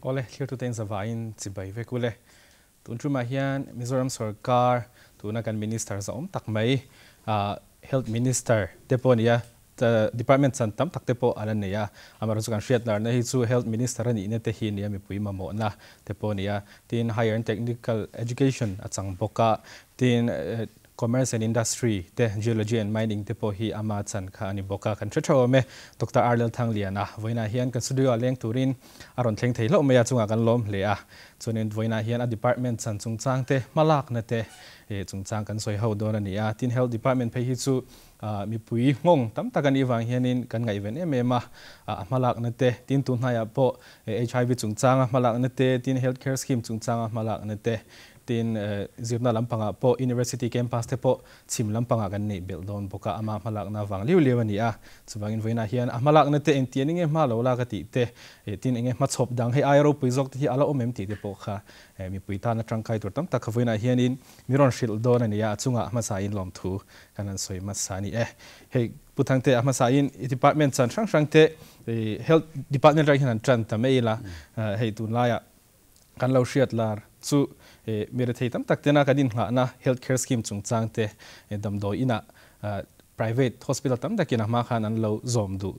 Ole clear to ten savain chibai vekule tuntruma hian Mizoram sarkar tuna kan minister zaom takmai health minister deponia department santam taktepo alania amara chukan hriat lar na hi chu health minister ani ne te hi nia mi pui ma mo na deponia tin higher and technical education achang boka tin commerce and industry te geology and mining te po hi ama chan kha ani boka kan thotho me Dr. Lalthangliana voina hian kan studio leng turin aron thleng thei lo me ya chunga kan lom le a chunin voina hian a department chan chungchang te malak na te chungchang kan soi ho don ani a tin health department phei hi chu mi pui ngong tam takan iwang hianin kan ngai ven emema malak na te tin tu hnaya po HIV chungchang malak na te tin healthcare scheme chungchang malak na te tin zirna lampanga po university campus te po chim lampanga kan nei beldon boka ama malak na wang liu lewani a chubangin voina hian malak na te entian inge ma lo la ka ti te tin inge ma chop dang he airo puizok ti ala omem ti te po kha mi puita na tangkai tur tam tak voina hianin miron shil don ani a chunga ma sa in lom thu kanan soi ma sa ni he putang te ma sa in department chan sang te health department right han tran ta meila he tun la ya kan lo hriat lar chu mira thei tam tak tena kadin nga na healthcare scheme chungchang te damdo ina private hospital tam dakina ma khan an lo zom du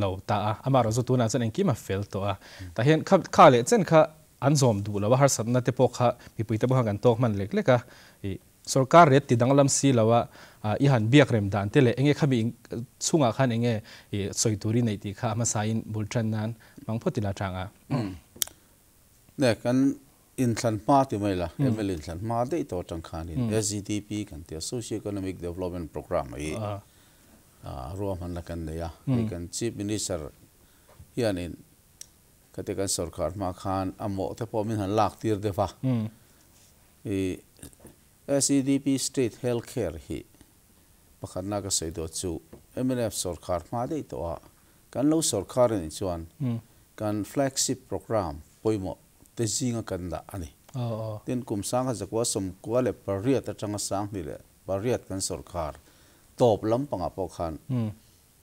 lo ta amaro zo tuna chen engki ma fel to a ta hian kha le chen kha an zom du lo har satna te po kha mi puite bo kan tok man lek leka sarkar ret ti danglam si lawa i han biak rem dan te le enge khabi chunga khan enge soituri nei ti kha ma sain bultran nan mangphotila tanga ne kan in than ma ti mai la emel in than ma de to tang khan in SGDP kan te socio-economic development program ai ro man la kan de ya kan chief minister hian in kate kan sarkar ma khan amo te po min han lak tir de fa SGDP state healthcare hi pakhat na ka sei do chu MNF sarkar ma de to kan lo sarkar ni chuan kan flagship program poimo te zinga kanda ani tin kumsang ha zakwa som kwale pariat atanga sang ni le pariat kan sarkar top lampanga po khan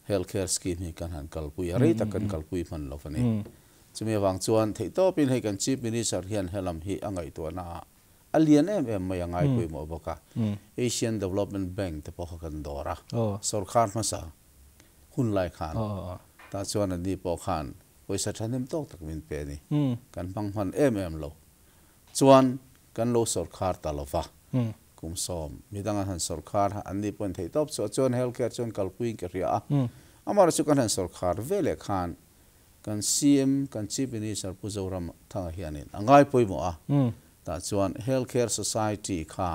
healthcare scheme hi kan han kalpui ari ta kan kalpui man lo fani chumi wang chuan thei to pin hei kan chief minister hian helam hi angai to na alien em mai angai pui mo boka Asian Development Bank te po kan dora sarkar ma sa hun lai khan ta chuan ani po khan poisa thanem tok tak min pe ni kan bang han em lo chuan kan lo sarkar ta lova kum som midanga han sarkar ani pon thei top so chuan healthcare chuan kalpui ke ria amar chu kan han sarkar vele khan kan CM kan chief minister MIZORAM thang hianin angai poimo a ta chuan healthcare society kha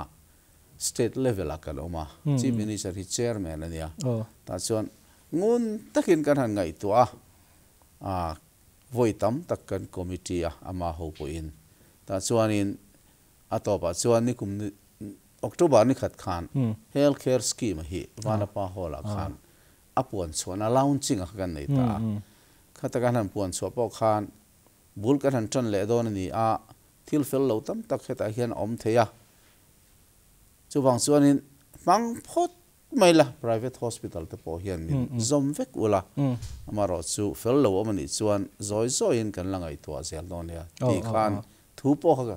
state level akaloma chief minister hi chairman ania ta chuan ngun takin kan han ngai to voi tam tak kan committee ama ho po in ta chuanin atopa chuan ni kum October ni khat khan healthcare scheme hi wana pa hola khan apuan chuan a launching a kan nei ta khata kan han puan chho po khan bul kan han tran le don ni a thil fel lo tam tak heta hian om theya chuwang chuanin mang phot maila private hospital te po hian min zom vek ula amaro chu fel lo amani chuan zoi zoi in kan langai to zel don ya ti khan thu po ka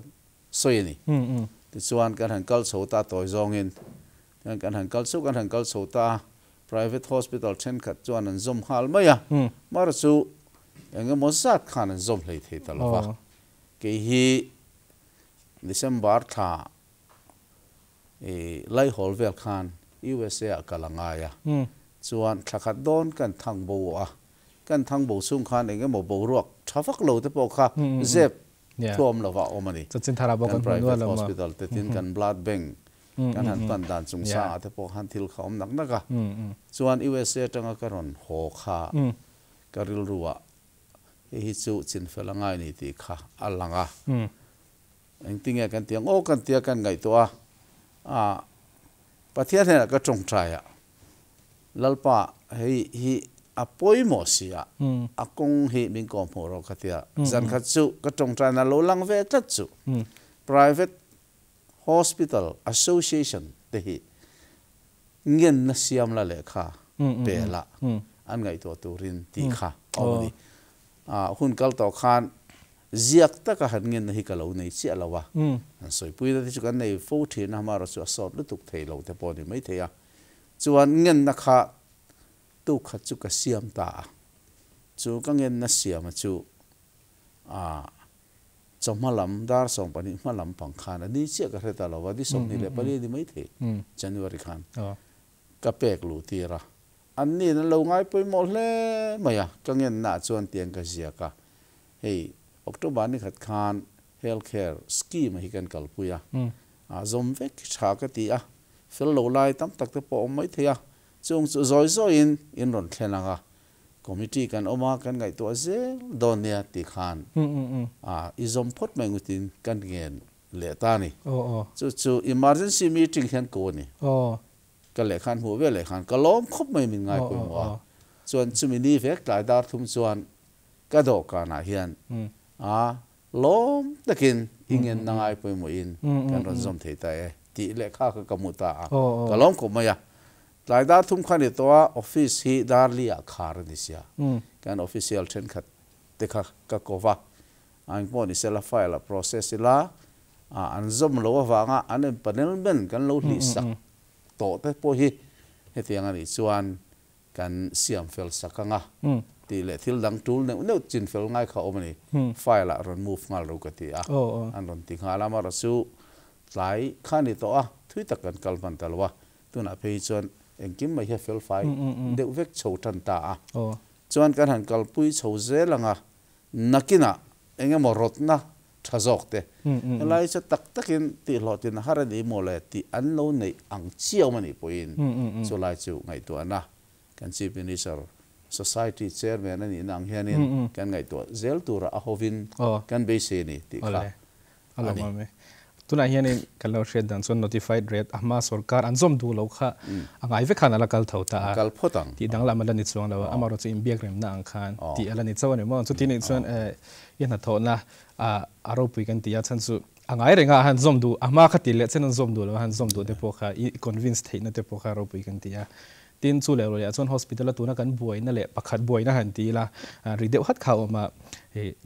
soini ti chuan kan han kal chhota toy zong in kan han kal chhota private hospital then khat chuan an zom hal maya mar chu enge mozat khan an zom hlei thei talwa ke hi December tha lai hol vel khan USA kalangaya chuan thakhat don kan thangbo kan thangbo sung khan enge mo bo ruak thafak lo te po kha zep thom lova omani chin thara bo kan private hospital te tin kan blood bank kan han pan dan chung sa te po han thil khom nak naka chuan USA tanga karon ho kha karil ruwa hi chu chin felangai ni ti kha alanga engtinge kan tiang o kan tia kan ngai to pathian he ka tong traya lalpa hi apoi mo sia akong hi min kom horo khatia zan khat chu ka tong tra na lo lang ve tat chu private hospital association te hi ngien na siam la le kha pe la an ngai to turin ti kha awni hun kal to khan ziak ta ka han ngin hi ka lo nei chi alawa an soi pui da chu kan nei fo thi na ma ro chu sot lu tuk thei lo te po ni mai theya chuan ngin na kha tu kha chu ka siam ta chu ka ngin na siam chu chomhalam dar song pani malam pang khan ani che ka reta lo wa di som ni le pali di mai the January khan ka pek lu tira an ni na lo ngai poi mo hle maya ka ngin na chuan tiang ka zia ka hei October ni khat khan healthcare scheme hi kan kalpuya zom vek tha ka ti a fel lo lai tam tak te po mai thea chung chu zoi in ron thlanga committee kan oma kan ngai to ze donia ti khan izom phot mai ngutin kan ngen le ta ni chu emergency meeting hian ko ni ka le khan hu ve le khan ka lom khop mai min ngai ko wa chuan chumi ni vek lai dar thum chuan ka do ka na hian lom takin ingen nangai poi mo in kan ron zom thei ta e ti le kha ka kamuta ka lom ko maya lai dar thum khan to office hi dar lia khar ni sia kan official then khat te kha ka kova ang po ni sela file process la an zom lo wa nga an panel ben kan lo li sak to te po hi hetiang ani chuan kan siam fel sakanga ti le thil dang tool ne no chin fel ngai kha omani file ron move ngal ro ka ti an ron ti khala ma ra su lai khani to thui tak kan kalban talwa tuna pe chuan engkim mai he fel fai de vek chho tan ta chuan kan han kalpui chho ze langa nakina enge morot na thazok te lai cha tak takin ti hlotin harani mole ti an lo nei ang chiaw mani poin so lai chu ngai to na kan chief minister society chairman ani nang hianin kan ngai to zel tura a hovin kan be se ni ti kha alama tuna hianin kalau shed dan son notified rate ama sarkar anzom du lo kha angai ve khana la kal thauta kal photang ti dang la ma ni chuang lawa amaro chu imbiak rem na ang khan ti ala ni chawan mo chu ti ni chuan yana thona aro pui kan ti ya chan chu angai renga han zom du ama kha ti le chen zom du lo han zom du te po kha convince theina te po kha ro pui kan ti ya tin chu le ro ya chon hospital la tuna kan buai na le pakhat buai na han ti la rideu hat kha ma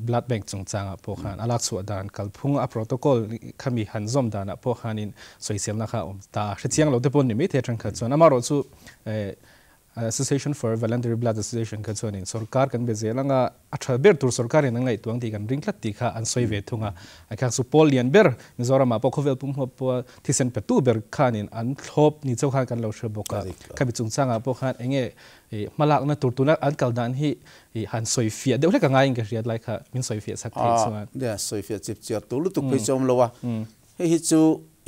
blood bank chung changa po khan alak chu dan kalphung a protocol khami han zom dana po khanin soisel na kha ta hrichiang lo te pon ni mi the tang kha chon amaro chu Association for Voluntary Blood Association ka chuanin sarkar kan be zelanga atha ber tur sarkar in ngai tuang ti kan ringklat ti kha an soi ve thunga akha su pol lian ber mizoram ma pokhovel pum ho po thisen pe tu ber khanin an thlop ni chau khan kan lo she boka khabi chung changa po khan enge malak na tur tuna an kal dan hi han soi fia de ka ngai inga riat lai kha min soi fia sak thei chuan de soi fia chip chir tu lu tu pe chom lowa hi chu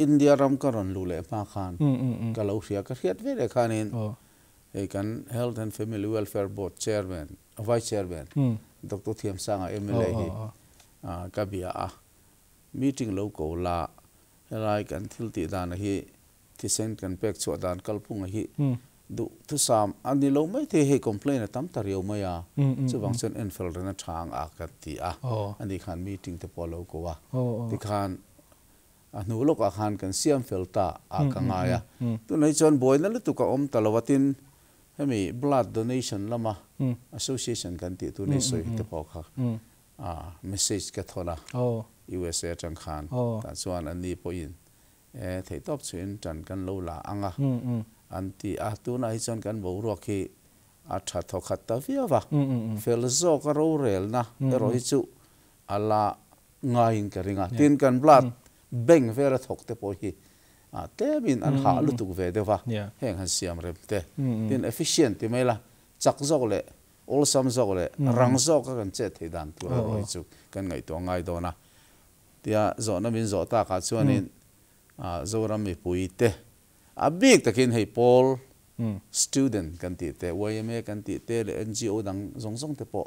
India ram karon lu le pa khan ka lo ria ka riat ve le khanin kan Health and Family Welfare Board Chairman, Vice Chairman, Dr. Thiam Sanga MLA hi kabia meeting local la helai kan thilti dan hi thisen kan pek chu dan kalpung hi du thu sam ani lo mai the he complain tam tar yo maya chu wangchen enfel rena thang a ka ti ani khan meeting te polo ko wa ti khan anu lok a khan kan siam felta a ka ngaya tu nei chon boy na lu tu ka om talawatin hemi blood donation lama association kan ti tu nei soi te po kha message ka thola USA chang khan ta chuan ani po in thei top chuin chan kan lo la anga anti a tu na hi chon kan bo ro khi a tha tho khat ta viawa fel zo ka ro rel na ro hi chu ala ngain ka ringa tin kan blood beng vera thok te po hi te bin an ha lu tu ve dewa heng han siam rem te tin efficient ti mai la chak zok le ol sam zok le rang zok ka kan che thei dan tu ro chu kan ngai to ngai do na tia zo na min zo ta ka chuanin zoram mi pui te a big takin hei pol student kan ti te YMA kan ti te le NGO dang zong zong te po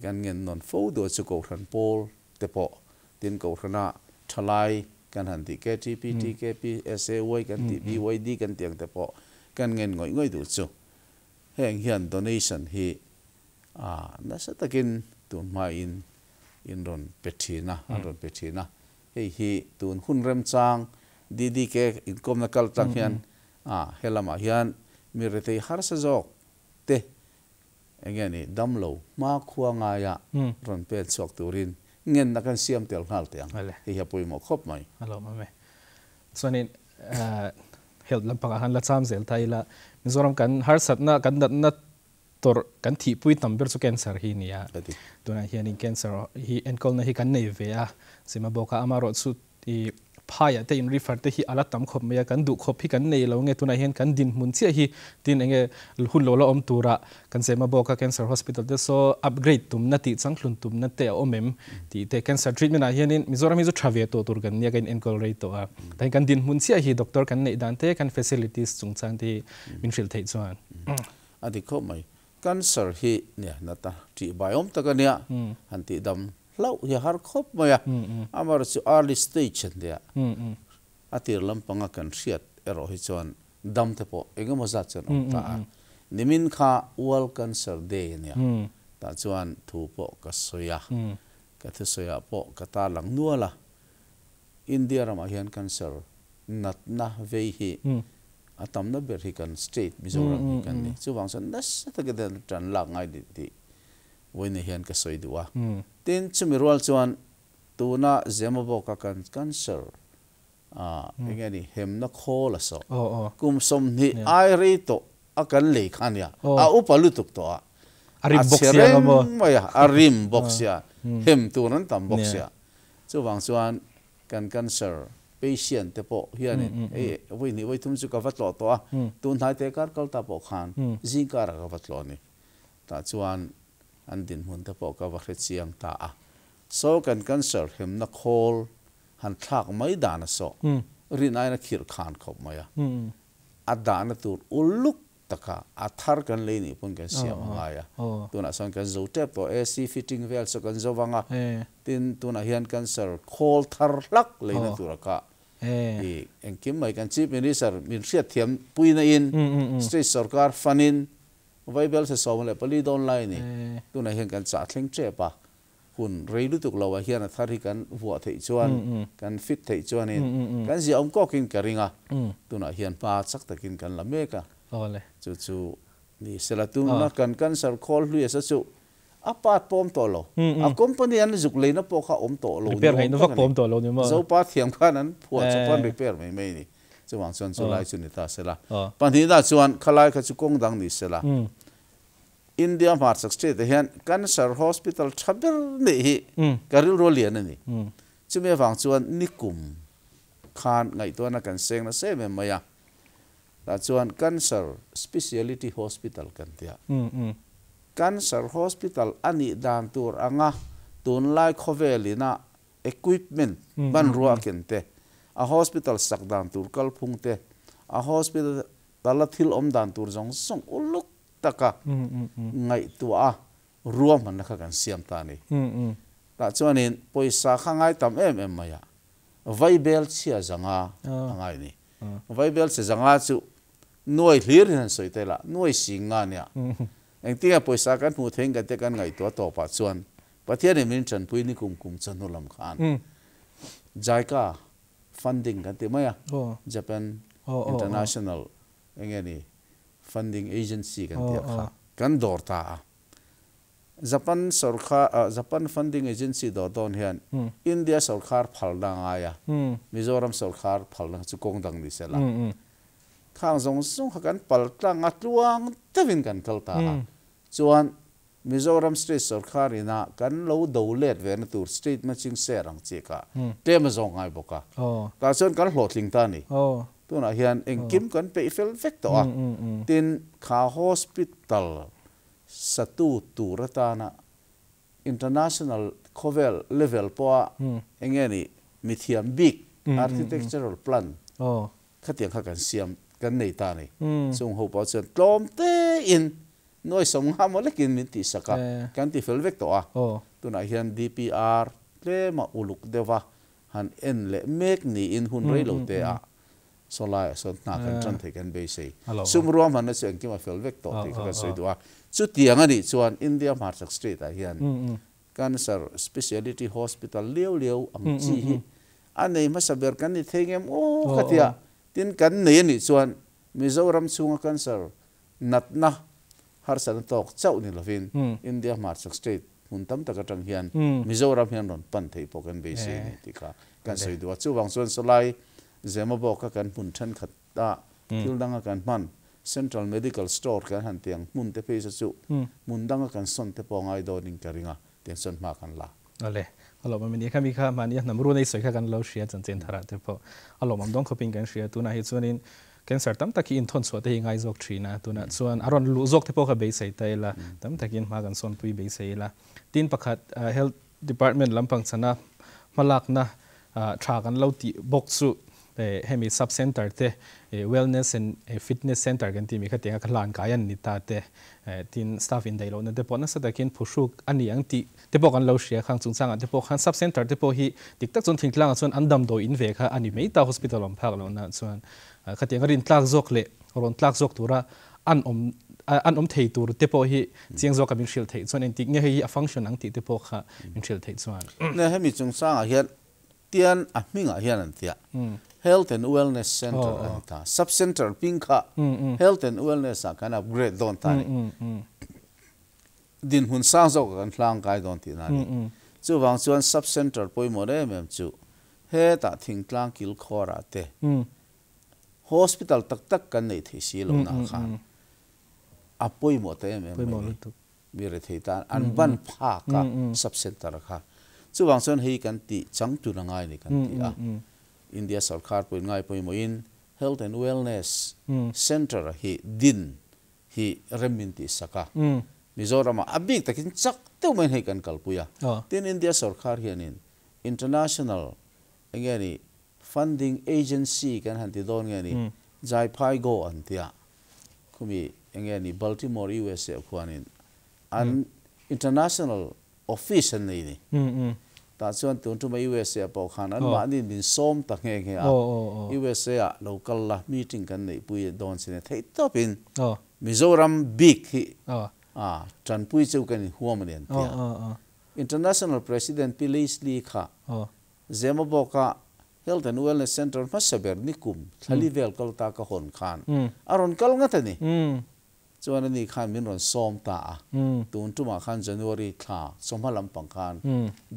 kan ngen non fo do chu ko than pol te po tin ko thana thalai kan han ti KTP TKP SAY kan ti BYD kan tiang te po kan ngen ngoi du chu heng hian donation hi na sa takin tu mai in ron pethina ron pethina hei hi tun hun rem chang DDK income na kal tang hian helama hian mi retei har sa jok te engeni damlo ma khuanga ya ron pe chok turin ngen na kan siam tel ngal tiang hi ha pui mo khop mai alo ma me sonin help lampang han la cham zel thaila Mizoram kan har satna kan na tor kan thi pui number chu cancer hi nia tuna hian cancer hi enkol na hi kan nei ve a sima boka amaro chu i phaya te in refer te hi ala tam khop meya kan du khop hi kan nei lo nge tuna hian kan din mun chia hi tin enge hun lo om tura kan sema boka cancer hospital te so upgrade tum na ti changlun tum na te omem ti te cancer treatment a hian in Mizoram hi chu thave to tur kan nia kan enkol rei to a tai kan din mun chia hi doctor kan nei dan te kan facilities chungchang ti min ril thei chuan adi khop mai cancer hi ne nata ti biome takania anti dam lau hi har khop maya amar chu early stage dia atir lampanga kan riat ero hi chuan dam te po engemaw zat chuan ta nimin kha world cancer day nia ta chuan thu po ka soya ka thu soya po ka ta lang nuala india rama hian cancer nat na ve hi atam na ber hi kan state Mizoram hi kan ni chu wang san nas ta ke den tran lak ngai di woine hian ka soi duwa tin chumi rol chuan tuna zemabo ka kan cancer engani hem na khol aso kum som ni ai re to akan le khania a upalu tuk to a arim box ya mo maya arim box ya hem tunan tam box ya chu wang chuan kan cancer patient te po hian e voi ni voi tum chu ka vatlo to a tun hai te kar kal ta po khan jing kar ka vatlo ni ta chuan an din hun te po ka va khe chiang ta a so kan cancer hem na khol han thak mai dan so rin ai na khir khan khop maya adana tur uluk taka athar kan le ni pun kan siam ngaya tuna san kan zo tep to AC fitting vel so kan zo wanga tin tuna hian cancer khol thar lak le na tur ka en kim mai kan chief minister min riat thiam puina in state sarkar fanin viable se som le pali don line ni tuna hian kan cha thleng che pa hun reilu tuk lawa hian athar hi kan vuwa thei chuan kan fit thei chuan in kan ji om ko kin karinga tuna hian pa chak takin kan la meka ole chu ni selatum na kan cancer khol hlui sa chu apat pom to lo a company an juk leina po kha om to lo repair ngai no vak pom to lo ni ma zo pa thiam khan an phua chu pan repair mai mai ni chuwang chuan chu lai chu ni ta sela pan hi da chuan khalai kha chu kong dang ni sela India Marsak State hian cancer hospital thaber ne hi karil rolian ani chume wang chuan nikum khan ngai to na kan seng na se me maya ta chuan cancer specialty hospital kan tia cancer hospital ani dan tur anga tun lai khovelina equipment ban ruwa kente a hospital sak dan tur kal phungte a hospital talathil om dan tur jong song uluk taka ngai tua ruam man kha kan siam ta ni ta chuanin poisa khangai tam em maya vaibel chia zanga angai ni vaibel se zanga chu noi hlir han soitela noi singa nya engtinga poisa kan hu theng ka te kan ngai to pa chuan pathian ni min chan pui ni kum chanulam khan jaika funding kan te maya Japan International engeni funding agency kan te kha kan dorta Japan funding agency do don hian India sarkar phalna aya Mizoram sarkar phalna chu kong dang ni sela khang zong sung kan paltang atluang tevin kan kalta chuan Mizoram state sarkar ina kan lo dolet ven tur state matching serang cheka tem zong ai boka ta chuan kan hlotling ta ni tuna hian engkim kan pe fel vek to a tin kha hospital satu turatana international khovel level po engeni mithiam big architectural plan khatiang kha kan siam kan nei ta ni chung ho pa chen tlom te in noi som ha mo lekin min ti saka kan ti fel vek to a tuna hian DPR le ma uluk dewa han en le mek ni in hun rei lo te a solai so na kan tran the kan be sei sumruam han na chen ki ma fel vek to ti ka soi do a chu tiang ani chuan India Marsak Street a hian cancer specialty hospital leo ang chi hi anei ma saber kan ni thengem o khatia tin kan nei ni chuan Mizoram chunga cancer natna har san tok chau ni lovin India Marsak Street หุ่นตั้มตะกระจังเฮียนมิโซรัมเฮียนนนปั่นเทปกันเบสนี่ติค่ะกันสวยดูว่าจู่บางส่วนสไลด์เจมาบอกกันหุ่นชั้นขัดตาทิลดังกันมัน Central Medical Store กันหันเตียงมุนเตเพย์จู่มุนดังกันส่วนเตปองไอโดนิงกริงอ่ะเตียงส่วนมากันละอะไรเรามันมีข้ามีข้ามันเนี่ยน้ำรู้ในสวยกันเราเชียร์จันเจนทาระเตปเรามันต้องเขาเป็นกันเชียร์ตัวนั้นเหตุส่วนนี้กันสารตั้มตะกี้อินทนสวดที่ยังไงจกทรีนะตัวนั้นส่วนอารมณ์ลุจกที่พวกเขาเบสใส่ใจละตั้มตะกี้มากันส่วนปุยเบสใส่ละทีนประคัด Health Department ลำพังชนะมาลักนะทรากันเราตีบกสุให้มี sub center เต wellness and fitness center กันที่มีขัดยังกันลานกายันนิตาเตทีน staff in ได้เราเนี่ยเดี๋ยวพอนักสัตว์กินผู้ชุกอันนี้ยังที่เดี๋ยวพอกันเราเสียข้างจุงสังเดี๋ยวพอขัน sub center เดี๋ยวพอฮีติดตั้งจนถึงกลางส่วนอันดำโดยอินเวกอันนี้ไม่ตา hospital ลำพังเรานะส่วนขัดยังรินตลากจกเละรอนตลากจกตัวละอันเทตัวเดี๋ยวพอฮีเจียงจกกับมินชิลเทส่วนอันที่เนี่ยฮี function อันที่เดี๋ยวพอค่ะมินชิลเทส่วนเนี่ยให้มีจุงสังเฮียเตียนมิ่งเฮียนั่นเตียHealth and Wellness Center อันนี้ท่า Sub Center พิงค่ะ Health and Wellness กัน upgrade โดนท่านี่ดินหุ่นสร้างจกกันร่างกายโดนที่นั่นนี่จู่บางส่วน Sub Center ป่วยหมดเลยแม่จู่เฮตัดทิ้งกลางกิลคอร์เต Hospital ตักกันในที่สีลงนักขันป่วยหมดเลยแม่มีเรื่องที่อันบันพากับ Sub Center ค่ะจู่บางส่วนให้กันตีจังจุดง่ายนี่กันตีอินเดียสังกัดปุ่นง่ายปุ่นมอิน Health and Wellness Center ฮีดินฮีเรมินติสักมิโซรามาบิกแต่กินจักเต้าไม่ให้กันกัลปุยที่อินเดียสังกัดเฮียนิน International อย่างนี้ Funding Agency กันหันติโดนอย่างนี้ใจพายโกอันที่คุมีอย่างนี้ Baltimore USA ขวานินอัน International Office นี่แต่ส่วนตัวที่มา USA ปกขนาดมานี่ดินส้มตักเงี้ยUSA local ละ meeting กันในปุยโดนสิเนี่ยที่ตัวเป็นมิโซรัม big ที่จันปุยเจ้ากันหัวมันเนี่ยที่ International President พิลิสลีค่ะเจมาบอกว่า Health and Wellness Center มาสเบอร์นิคุมทะเลเวลกัลตากระหอนขานอารอนกัลงั้นแต่นี่ส่วนนี้ขันมินรอนซ้อมตาตุนจุมาขัน January ท่าสมัยลำปังขัน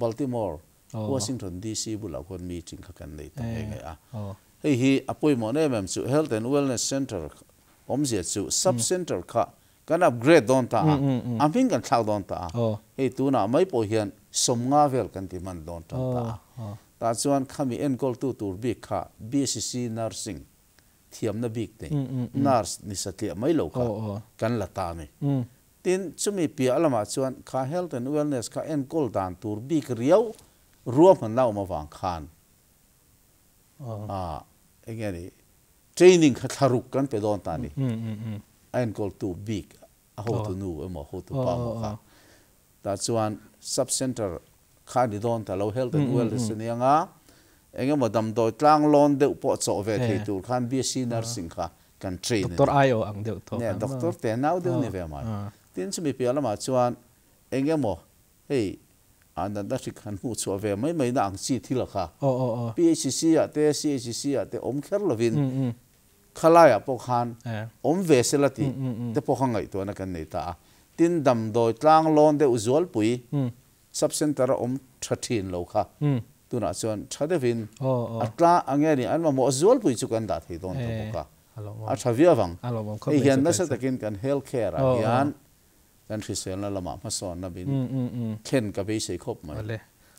Baltimore Washington DC บุลาคนมีจริงกันเลยตั้งเองเฮ้ยฮีอภัยหมอเนี่ยแบบสุ Health and Wellness Center ผมเสียสุ Sub Center ค่ะกันอัปเกรดโดนตาอันพิงกันข่าวโดนตาเฮ้ยตัวน่ะไม่พอเห็นสมงาเวลกันที่มันโดนตาแต่ส่วนข้ามีenrollตัวบิกค่ะ BSc Nursingเทียมนับบิกเนี่ย nurse นิสัยเทียมไม่หลอกกันละตานี่ทีนช่วงมีปีอะไรมาส่วนข้า health and wellness ข้า enroll ด่านตัวบิกเรียวรวมกันเอามาฟังขานอย่างนี้ training ข้าทารุกกันไปโดนตานี่ enroll ตัวบิกhow to know how to ป้ามาค่ะแต่ส่วน sub center ข้าดิโดนแต่เรา health and wellness เนี่ยงะเองก็มาดำโดยกลางลอนเดือดปอดโซเวทีตัวขัน BSc Nursing ค่ะกันเทรนดร.ไอโออังเดือดเนี่ยดร.แต่น่าเดือดนี่เว้ยมั้ยทีนี้มีเพียงละมาชวนเองก็มาเฮ้ยอันนั้นได้ขันหูชัวเว้ยไม่น่าอังซีที่ละค่ะ PhD อ่ะแต่ CHC อ่ะแต่อมแค่ละวินขลายอ่ะพวกขันอมเวสละทีแต่พวกขันไงตัวนักกันนี่ตาทีนี้ดำโดยกลางลอนเดือดอุจวลปุย Sub Center อมชัดเจนแล้วค่ะตัวน่ะส่วนชาเดวินอัตราอันนี้นี่อันว่าหมอส่วนผู้จุกันได้ที่ตรงตัวก็อัชวิวังไอ้เห็นนั่นสักกินกัน healthcare อ่ะยันกันฟิสิกส์นั่นละมาสอนนับบินเข็นกับไปใช้ครบไหม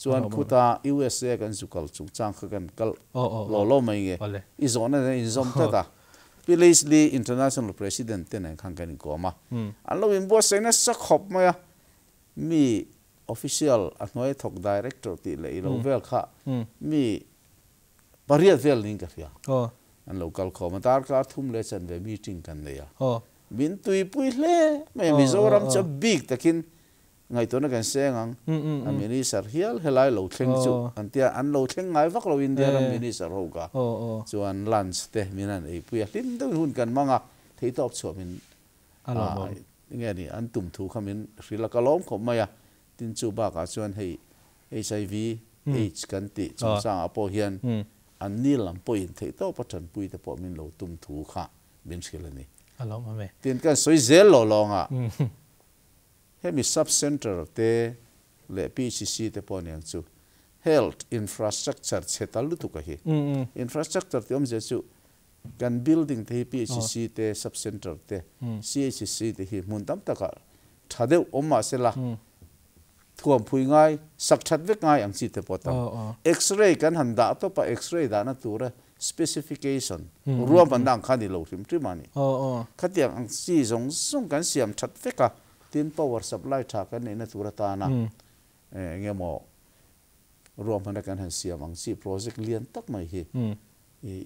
ส่วนคุตา USA กันจุกจุกจ้างกันกัลหล่อล้อไม่เงี้ยอีโซนนั่นอีโซนเท่าไหร่พิลิสลี international president เต็นข้างกันก็มาอันเราเป็นบัวเซนสักครบไหมมี official อันน้อยถก director ตีเลยเราเวลค่ะมีบริษัทเวลนี่กันเสียอัน local คอมมาตาร์การทุ่มเลชันเวมีจริงกันเลยบินตุยปุยเล่ไม่มีโซรัมจะบิ๊กแต่กินไงตัวนั้นกันเสียงอันมินิสาร์เฮียลเฮลัยเราเข่งจุอันที่อันเราเข่งไงฟักเราอินเดียรัมมินิสาร์หูกะส่วนลันส์เตมินันไอ้ปุยลิ้นต้องหุ่นกันมั่งอ่ะที่ตอบชัวมินยังไงนี่อันตุ่มถูกขมินศิลกล้อมขมมาอ่ะตินจูบากส่วนให้ HIV AIDS กันติจงสร้างอโปเฮียนอันนี้ลำปอยที่โตปัจจุบันปุยแต่พอมินเราตุ่มถูกค่ะเป็นสิ่งเหล่านี้ตินกันสวยเซลล์ลองอ่ะให้มี sub center เต le PCC te pon yang chu health infrastructure chetal lu tu ka hi infrastructure te om je chu kan building te PCC te sub center te CHC te hi mun tam taka thadeu omma sela thuam phui ngai sak that vek ngai ang chi te potam x-ray kan handa to pa x-ray da na tura specification ruam pandang khani lo rim trimani khatiang ang si zong song kan siam that veka tin power supply tha kan ne na tura ta na ngemo ruam panda kan han siam ang si project lian tak mai hi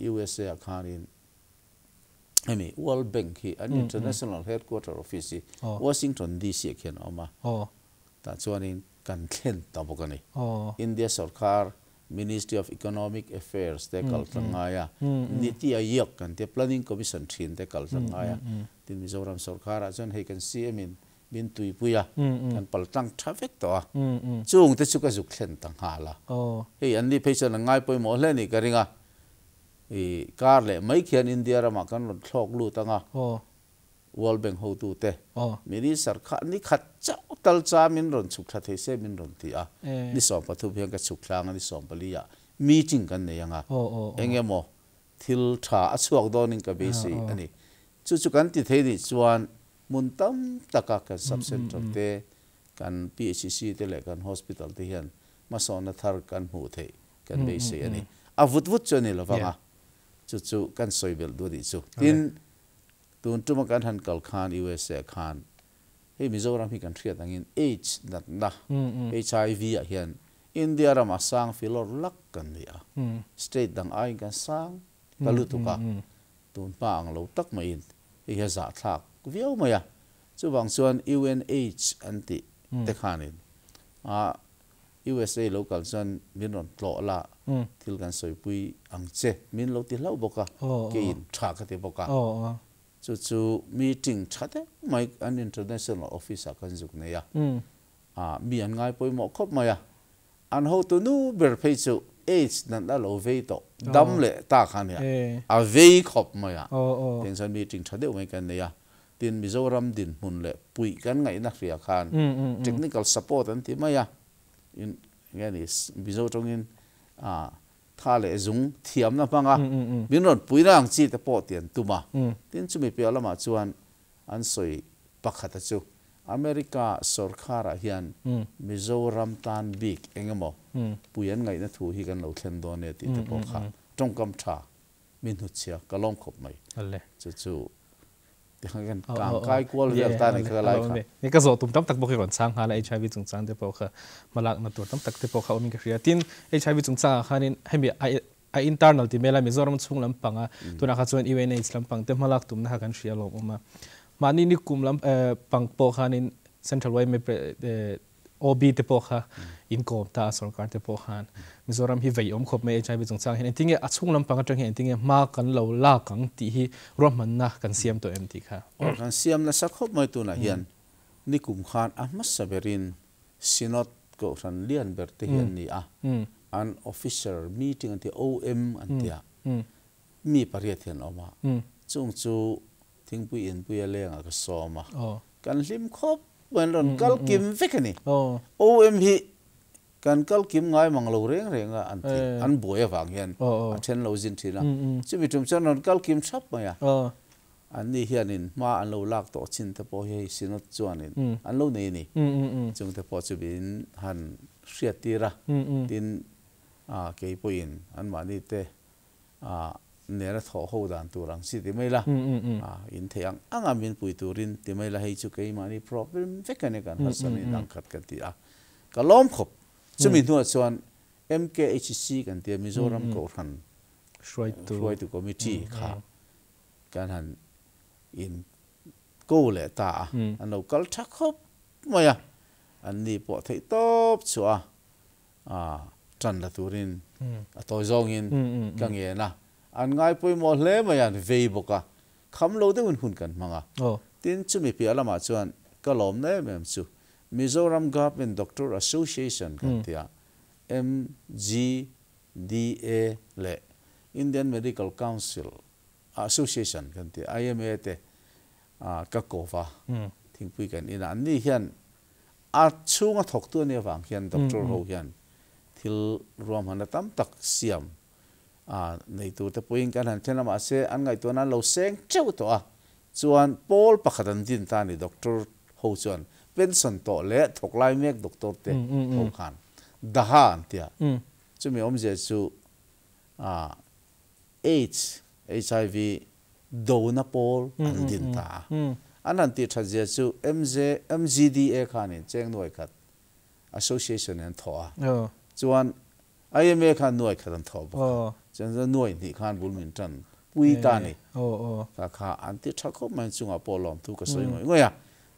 USA khanin ami World Bank hi an international headquarter office Washington DC khen oma ta chuanin kan thlen ta bokani India sarkar Ministry of Economic Affairs te kaltangaya Niti Aayog kan te Planning Commission thin te kaltangaya tin Mizoram sarkar a chon he kan CM bin tui puya kan paltang traffic to chung te chuka juk thlen tang hala he an ni phecha ngai poi mo hle ni karinga car le mai khian India ra ma kan lo thlok lu tanga World Bank ho tu te miri sarkar ni khat chau tal cha min ron chuk tha the se min ron ti a ni som pa thu phiang ka chuk thlang ni som pali ya meeting kan ne yanga engemo thil tha achuak donin ka be se ani chu chu kan ti thei ni chuan mun tam taka ka sub center te kan PHC te le kan hospital te hian ma son na thar kan mu the kan be se ani a vut vut choni lawanga chu chu kan soibel du di chu tin tun tuma kan han kal khan USA khan he Mizoram hi kan thriat angin AIDS nat na HIV a hian India ram asang filor lak kan nia state dang ai kan sang kalutuka tun pa ang lo tak mai in hi za thak viau maya chu wang chuan UNH anti te khanin USA local chuan min ron tlo la thil kan soipui ang che min lo ti lau boka ke in tha ka te boka chu meeting chate mai an international officer kan juk ne ya mi an ngai poi mo khop maya an ho to nu ber phei chu age nan da lo ve to dam le ta khan ya a ve khop maya tension meeting chade mai kan ne ya tin Mizoram din mun le pui kan ngai na ria khan technical support an ti maya in ngani Mizoram in tha le zung thiam na panga bin ron puirang chi te po tian tuma tin chumi pe lama chuan an soi pakhata chu America sarkara hian Mizoram tan big engemo puyan ngai na thu hi kan lo thlen do ne ti te po kha tongkam tha min hu chia kalom khop mai chu chu tihangan kang kai kwal vel ta ni kha lai kha ni ka zo tum tam tak bokhi ron sang hala HIV chung chang te po kha malak na tur tam tak te po kha omin ka ria tin HIV chung chang khanin hemi a internal ti mela Mizoram chung lam panga tuna kha chuan UNH lam pang te malak tum na kan ria lo ma mani ni kum lam pang po khanin central way me OB te po kha income ta sarkar te po khan Mizoram hi vei om khop me HIV chung chang hen tinge achung lam panga tang hen tinge ma kan lo la kang ti hi ro man na kan siam to MT kha kan siam na sakhop mai tu na hian nikum khan ahmas saberin sinot ko ran lian ber te hian ni a an officer meeting anti OM antia mi pariat hian oma chung chu thingpui in pui lenga ka soma kan lim khop wen ron kal kim vekani OM hi kan kal kim ngai manglo reng renga anti an boya wang hian a then lo jin thina chibi tum chan ron kal kim thap maya an ni hianin ma an lo lak to chin te po hi sinot chuanin an lo nei ni chung te po chubin han hriat tira tin ke poin an mani te nera tho ho dan turang si ti mai la in theang anga min pui turin ti mai la hei chu ke mani problem vekane kan hasani nang khat kan ti a kalom khop chumi nu chuan MKHC kan ti Mizoram ko ran shwai tu committee kha kan han in ko le ta an lo kal thak khop maya an ni po thei top chua tran la turin a to zong in kang ye na an ngai poi mo hle mayan vei boka kham lo de hun kan manga tin chumi pi alama chuan kalom ne mem chu Mizoram Government Doctor Association kan tia MGDA le Indian Medical Council Association kan tia IMA te ka kova thingpui kan ina an ni hian a chunga thok tu ne wang hian doctor ho hian thil ruam han tam tak siam nei tu te puin kan han thena ma se an ngai tu na lo seng cheu to a chuan pol pakhatan din ta ni doctor ho chuan pension to le thok lai mek doctor te ho khan da han tia chu mi om je chu AIDS HIV do na pol an din ta anan ti thaje chu MGDA khan in cheng noi khat association en thoa chuan IMA khan noi khat an tho ba chen za noi ni khan bul min tan pui ta ni ka kha an ti thakho man chunga polom tu ka soi ngoi ngoya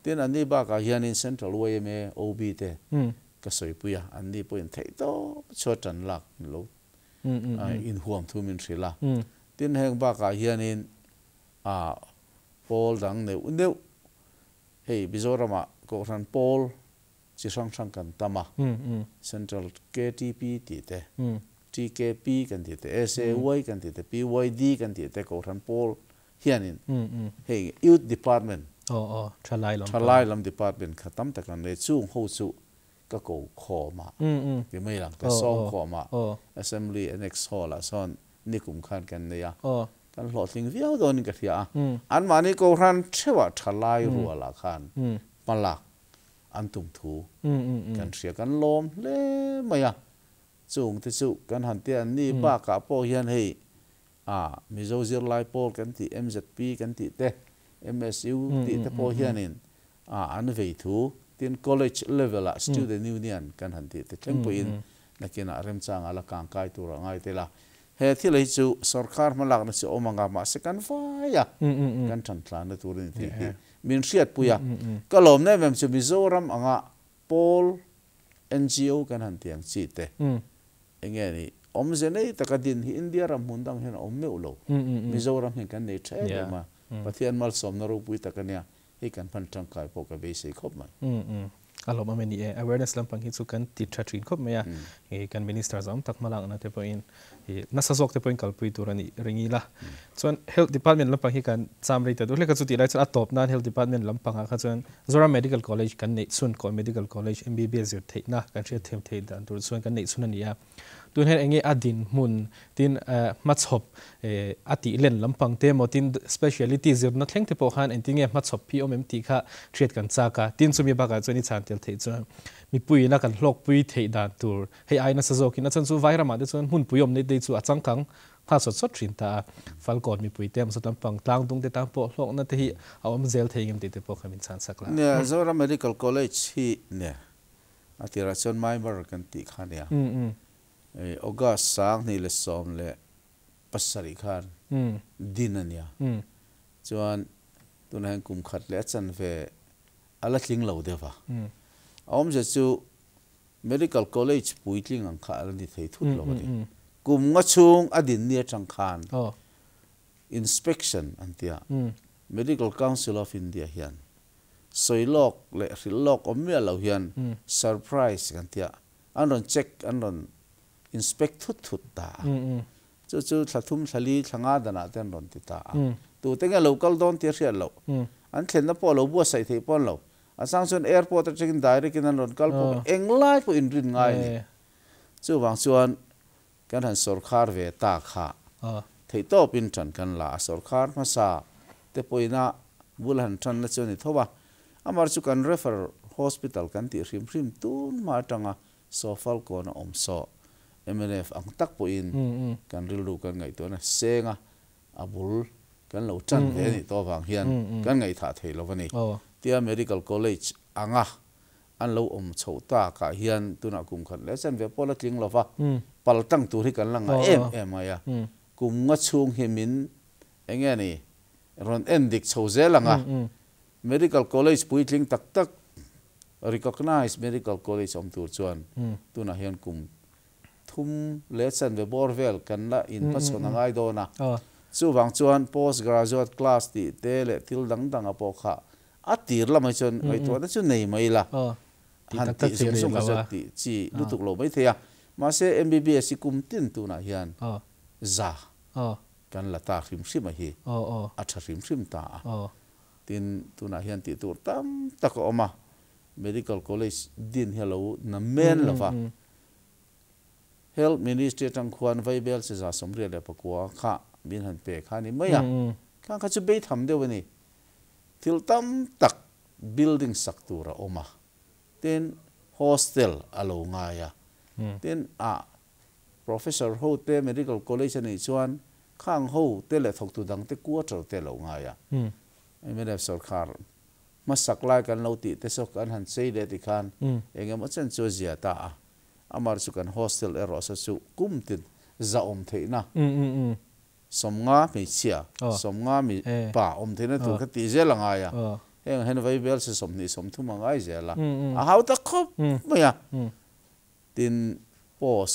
ten an ni ba ka hian in central YMA OB te ka soi puya an ni point thei to chotan lak lo in huam thu min thrila tin heng ba ka hian in Paul dang neu hey Bizorama ko ran Paul chi sang kan tama central KTP ti te TKP kan ti te SAY kan ti te PYD kan ti te ko ran Paul hianin hey youth department thalai lam department khatam ta kan le chung ho chu ka ko khoma ti mai lang ka song khoma assembly annex hall a son nikum khan kan ne ya kan lo thing viau don ka thia an mani ko ran thewa thalai ruala khan palak an tum thu kan thria kan lom le maya chung te chu kan han te an ni ba ka po hian hei mizo zir lai pol kan ti MZP kan ti te MSU ti te po hian in an vei thu tin college level a student union kan han ti te thleng po in nakina rem chang ala kang kai tu ra ngai te la he thil hi chu sarkar malak na chu omanga ma se kan faya kan than thlan na turin ti min riat puya kalom na mem chu Mizoram anga Pol NGO kan han tiang chi te enge ni omze nei takadin hi India ram hundang hen ommeu lo Mizoram hen kan nei the ma pathian mal som na ro pui takania hi kan phan tang kai po ka be se khop mai alom ameni awareness lampang hi chu kan ti thatrin khop maya kan minister zam tak malang na te point na sa zok te point kalpui turani ringila chuan health department lampang hi kan chamrei ta dole ka chu ti lai chu atop nan health department lampang kha chuan Zoram medical college kan nei sun ko medical college MBBS zir theina kan thia them thei dan tur chuan kan nei sun ania tun hen enge adin mun tin machhop ati len lampang te motin speciality zir na thleng te po khan entinge machhop POM ti kha thriat kan cha ka tin sumi ba ka choni chan tel thei chuan mi pui na kan hlok pui thei dan tur hei aina sa zokin na chan chu vairama de chuan hun puyom nei de chu achang kang kha sot thin ta falkon mi pui tem satam pang tlang tung te ta po hlok na te hi awam zel theingem te po khamin chan sakla ne Zoram medical college hi ne atira chon mai bar kan ti khania August sang ni le som le pasari khan dinania chuan tun han kum khat le chan ve ala tling lo dewa om je chu medical college puitling ang kha ala ni thei thut lo ni kum nga chung adin ni chang khan inspection antia Medical Council of India hian soilok le rilok omia lo hian surprise antia anon check anon inspect thut ta chu thlathum thali thanga dana ten ron ti ta tu tenga local don ti rial lo an thlen na po lo bu sai thei pon lo asang chun airport a check in direct in ron kal po englai po in rin ngai ni chu wang chuan kan han sarkar ve ta kha thei to pin than kan la sarkar ma sa te poina bulhan than na choni thoba amar chu kan refer hospital kan ti rim tun ma tanga sofal ko na omso MNF ang tak po in kan rilu kan ngai to na senga abul kan lo chan ve ni to wang hian kan ngai tha thei lo wani tia medical college anga an lo chhota ka hian tuna kum khan le chan ve pola tling lo wa pal tang tu ri kan langa em aya kum nga chung hemin enge ni ron endik chhoze langa medical college puitling tak tak recognize medical college om tur chuan tuna hian kum thum lesson ve borvel kan la in pasona ngai do na chu wang chuan post graduate class ti te le til dang apo kha atir la mai chon ngai to na chu nei mai la han ti zen sung ka ti chi lutuk lo mai thea ma se MBBS kum tin tu na hian za kan la ta khim sim hi a tha rim ta tin tu na hian ti tur tam tak oma medical college din hello na men lova health ministry tang khuan vai bel se za somri le pakwa kha bin han pe kha ni maya kha chu be tham de wani til tam tak building saktura oma ten hostel alo nga ya ten professor ho te medical college ni chuan khang ho te le thok tu dang te quarter te lo nga ya MNF sarkar masak lai kan lo ti te sok kan han sei de ti khan engem chen chu zia ta amar chu kan hostel ero sa chu kumtin za om theina somnga mi chia somnga mi pa om theina tu kha ti je langa ya eng hen vai bel se somni som thu mangai je la a hau ta khop maya tin pos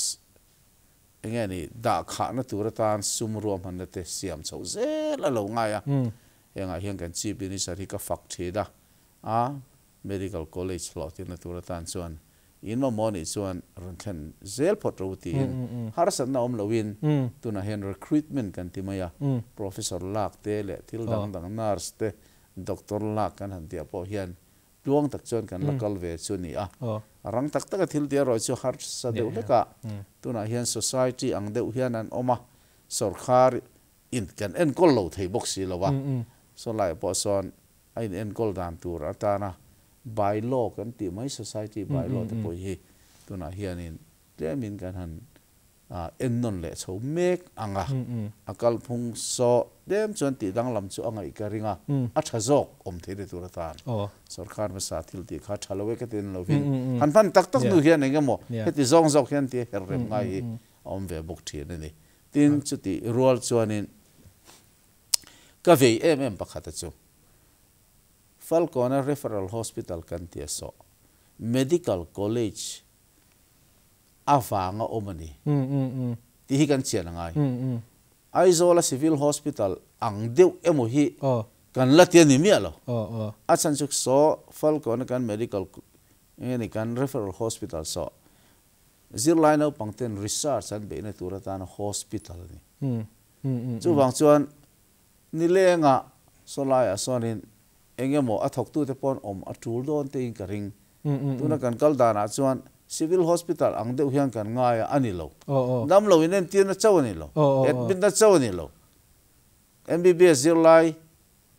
engeni da kha na tu ra tan sum rom han te siam chau ze la lo nga ya enga hian kan chief minister hi ka fak thida medical college lo tin na tur tan chuan in ma moni chuan ran khan zel phot ro ti har san na om lowin tuna hian recruitment kan ti maya professor lak te le thil dang dang nurse te doctor lak kan han ti apo hian luang tak chuan kan local ve chu ni rang tak tak thil ti ro chu har sa deu leka tuna hian society ang deu hian an oma sarkar in kan en kol lo thei box si lowa so lai po son ai en kol dan tur atana by law kan ti mai society by law te po hi tuna hian in temin kan han en non le chho mek anga akal phung so dem chon ti dang lam chu anga ikaringa a thazok om the de tur tan sarkar ma sa thil ti kha thalowe ka tin lovin han phan tak tak du hian engemo heti zong zok hian ti herrem ngai om ve bok thi ni tin chu ti rual chuanin ka vei pakhata chu Falcona Referral Hospital kan tia so medical college avanga omani ti hi kan chian ngai Aizawl Civil Hospital ang deu emo hi kan latia ni mi alo achan chuk so Falcona kan medical ngeni kan referral hospital so zirlaino pangten research an be na turata na hospital ni chu wang chuan ni lenga solaya sonin engemo athok tu te pon om atul don te in karing tuna kan kal dana chuan civil hospital ang deuh hian kan ngai ani lo dam lo inen tin na chawani lo admit na chawani lo MBBS zirlai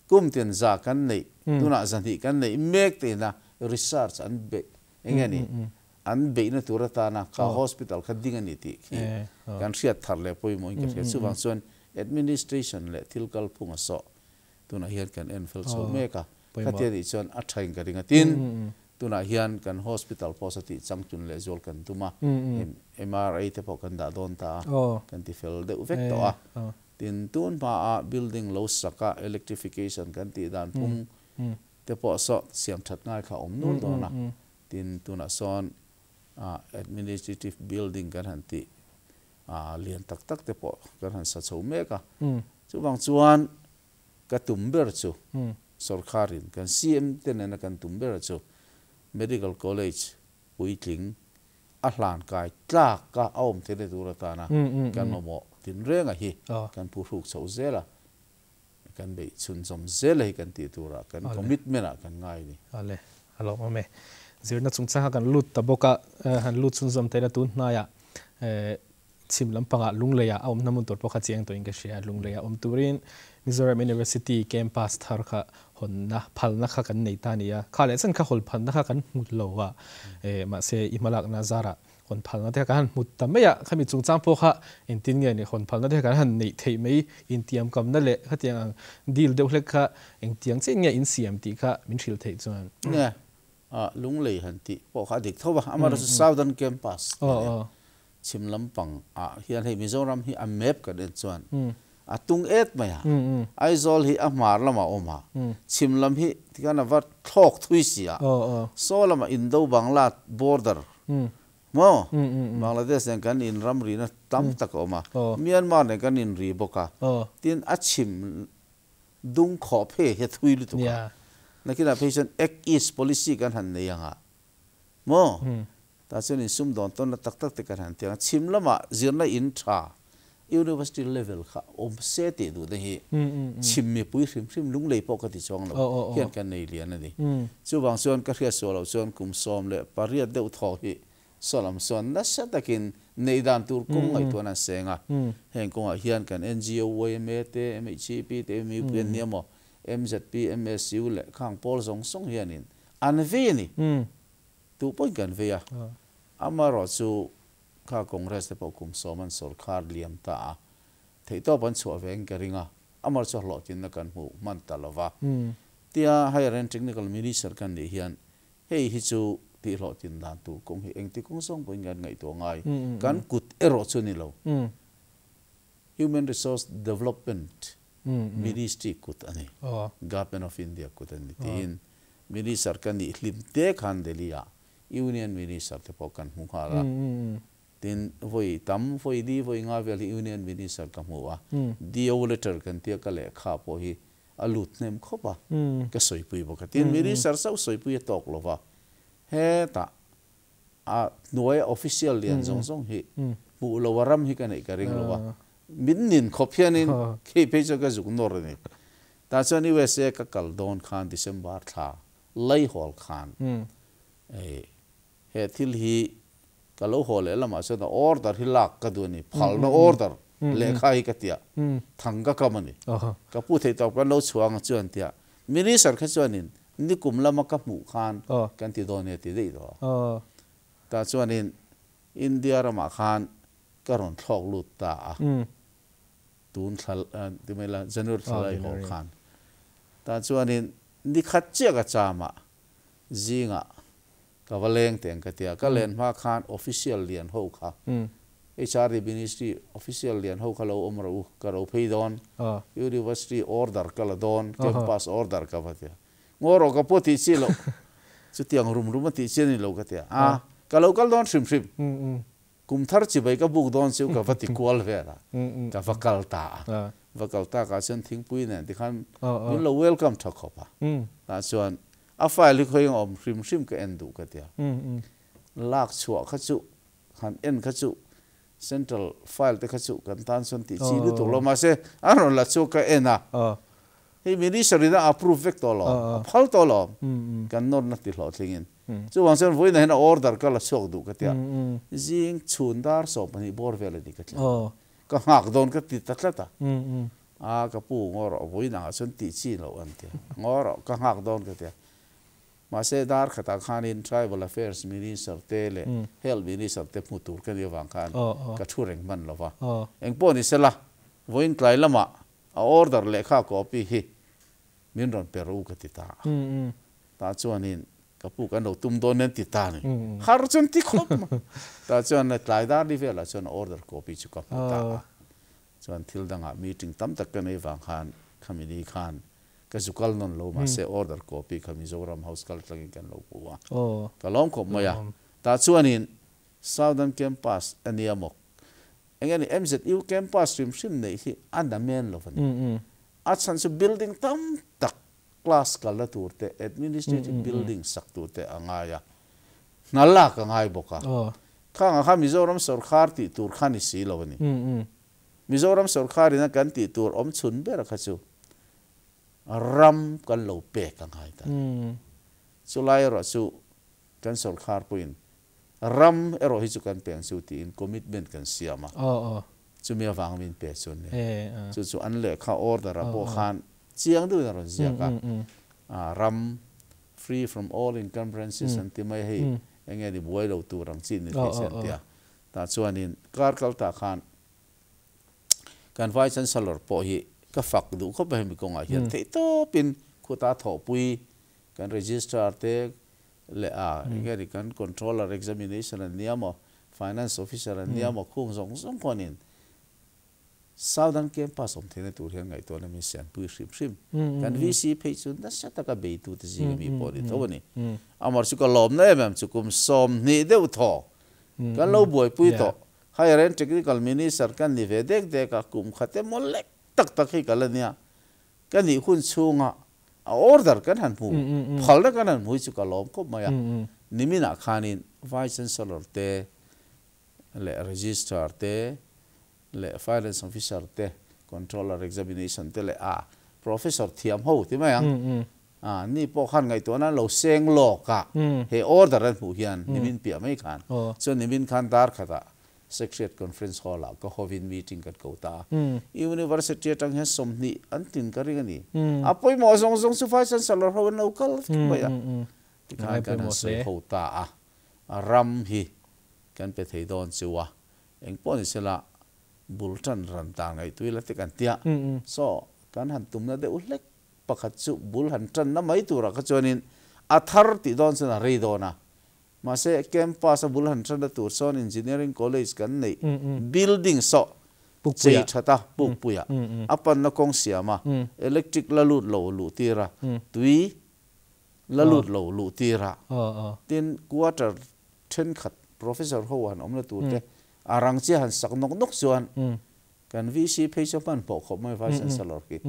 kumtin za kan nei tuna zanhi kan nei mek te na research an be engeni an be na turata na ka hospital ka dingani ti kan riat thar le poi mo in ka chu wang chuan administration le thilkal phunga so tuna hian kan enfel so meka khatia di chuan a thain ka ringa tin tuna hian kan hospital posati changchun le zol kan tuma MRI te po kan da don ta kan ti fel de uvek to tin tun pa building lo saka electrification kan ti dan pum te po so siam that ngai kha om nul do na tin tuna son administrative building kan han ti lian tak tak te po kan han sa chho meka chu bang chuan ka tumber chu sarkarin kan CM ten na kan tumber chu medical college puitling a hlan kai tlak ka aum te de turata na kan mo tin renga hi kan pu ruk chho zela kan be chun som zela hi kan ti tura kan commitment a kan ngai ni ale alo mame zirna chungcha kan lut taboka han lut chun som te na tu na ya chim lampanga lungleya om namun tor pokha chiang to inga shia lungleya om turin Mizoram University campus thar kha honna phalna kha kan nei tania khale san kha hol phalna kha kan mutlowa ma se imalak nazara hon phalna te kan mut tameya khami chungchang pokha intin nge ni hon phalna te kan han nei thei mei intiam kam na le khatiang deal de hlek kha engtiang che nge in CMT kha min thil thei chuan ne lunglei han ti pokha dik thowa amar southern campus chim lampang hian hei Mizoram hi a map ka den chuan atung et maya Aizawl hi a mar lama oma chim lam hi tikana wat thok thui sia so lama indo bangla border mo Bangladesh ne kan in ramri na tam tak oma Myanmar ne kan in ri boka tin a chim dung kho phe he thui lu tu nakina patient act is policy kan han ne yanga mo ta chen in sum don ton tak tak te kan han tiang chim lama zirna in tha university level kha se ti du de hi chim mi pui hrim lung lei pok ti chong lo hian kan nei lian ani chu wang chuan ka hria so lo chuan kum som le pariat deuh thaw hi solam son na sa takin nei dan tur kong ngai to na senga heng kong a hian kan NGO OMA te MHP te MUPN niamo MZP MSU le khang pol song hianin an ve ni tu point kan ve a amaro chu kha congress te pokum soman sarkar liam ta theito ban chu aveng karinga amar chu lo tin na kan hu man talova tia higher and technical minister kan ni hian hei hi chu ti lo tin dan tu kong hi eng ti kong song poin gan ngai to ngai kan kut ero chu ni lo human resource development ministry kut ani government of india kut ani tin minister kan ni hlim te khan delia union minister te pokan hu khala tin voi tam voi di voi nga vel union minister ka muwa dio letter kan tia ka le kha po hi alut nem khopa ka soi pui bo ka tin minister sau soi pui tok lova he ta a noi official lian zong hi bu lo waram hi ka nei ka ring lova min nin khophianin ke pe cha ka zuk nor ni ta chani USA ka kal don khan December tha lai hol khan he thil hi kalau hole lama so da order hilak ka duni phal na order lekha hi katia thanga kamani ka pu thei top kan lo chuang chuan tia minister kha chuanin ni kum lama ka mu khan kan ti done ti dei do ta chuanin india rama khan karon thlok lut ta tun thal timela janur thalai hol khan ta chuanin ni khat che ga chama zinga kavaleng teng katia kalen ma khan official lian ho kha HR ministry official lian ho khalo omru karo pheidon university order kala don campus order ka batia ngoro ka poti chilo chutiang rum ti cheni lo katia kalo kal don shrim kum thar chi bai ka buk don chu ka vati kwal vera ka vakal ta ka chen thing pui ne dikhan min lo welcome thakhopa ta chuan a file khoing om hrim ka endu ka tia lak chua khachu khan en khachu central file te khachu kan tan son ti chi lu to lo ma se aron la chu ka ena he minister ina approve vek to lo phal to lo kan nor na ti lo thlingin chu wang chen voina hena order ka la chok du ka tia jing chundar so pani bor vela di ka tla ka ngak don ka ti tatlata ka pu ngoro voina chen ti chi lo an tia ngoro ka ngak don ka tia Mase dar khata khanin tribal affairs minister tele health minister te mutur ka diwang khan ka thureng man lova engpo ni sela voin tlai lama a order lekha copy hi minron peru ka tita ta chuanin ka pu kan lo tum don nen tita ni har chun ti khop ta chuan na tlai dar di vela chuan order copy chu ka ta chuan thil danga meeting tam tak ka nei wang khan khamini khan ka zukal non lo ma se order copy ka MIZORAM house kal tlangin kan lo puwa ka lom khop maya ta chuanin southern campus aniamok engani MZU campus shrim nei hi andamen lo van achan su building tam tak class kala turte administrative building sak turte angaya nalla ka ngai boka khanga kha MIZORAM sarkar ti tur khani si lo ni MIZORAM sarkar ina kan ti tur om chun bera khachu ram kan lo pe kan hai ta chulai ro chu kan sarkar puin ram ero hi chu kan peng chu ti in commitment kan siama chu mi awang min pe chun ne chu an le kha order a po khan chiang du ro zia ka ram free from all encumbrances and ti mai hei enge di boy lo tu rang chin ni te chen tia ta chuanin kar kal ta khan kan vai chan salor po hi ka fak du kho ba mi ko nga hian thei to pin khuta tho pui kan registrar te le ngeri kan controller examination and niamo finance officer and niamo khung song konin southern campus om thene tur hian ngai to na mi sian pui shrim kan VC phe chun da sata ka be tu te ji mi pori to ni amar chu ka lom na em chu kum som ni deu tho kan lo boi pui to higher and technical minister kan ni ve dek de ka kum khate molek tak tak hi kalania kan ni hun chunga a order kan han pu phalda kan han mui chu ka lom ko maya nimina khanin vice chancellor te le registrar te le finance officer te controller examination te le professor thiam ho ti mai ang ni po khan ngai to na lo seng lo ka he order an hu hian nimin pia mai khan so nimin khan dar khata secretariat conference hall a ko hovin meeting kat ko ta university tang he somni antin karing ani apoi mo zong zong su fa san salor ho no kal mai a kan kan se ho ta ram hi kan pe thei don chuwa eng pon sela bultan ran ta ngai tuila te kan tia so kan han tum na de ulek pakhat chu bul han tan na mai tura ka chonin athar ti don sana rei dona ma se campus a bul han tan da tur son engineering college kan nei building so chei thata pukpuya apan na kong siama electric lalut lo lu tira tui lalut lo lu tira tin quarter 10 khat professor ho han omna tur te arang chi han sak nok nok chuan kan vc page pan po khop mai vice chancellor ki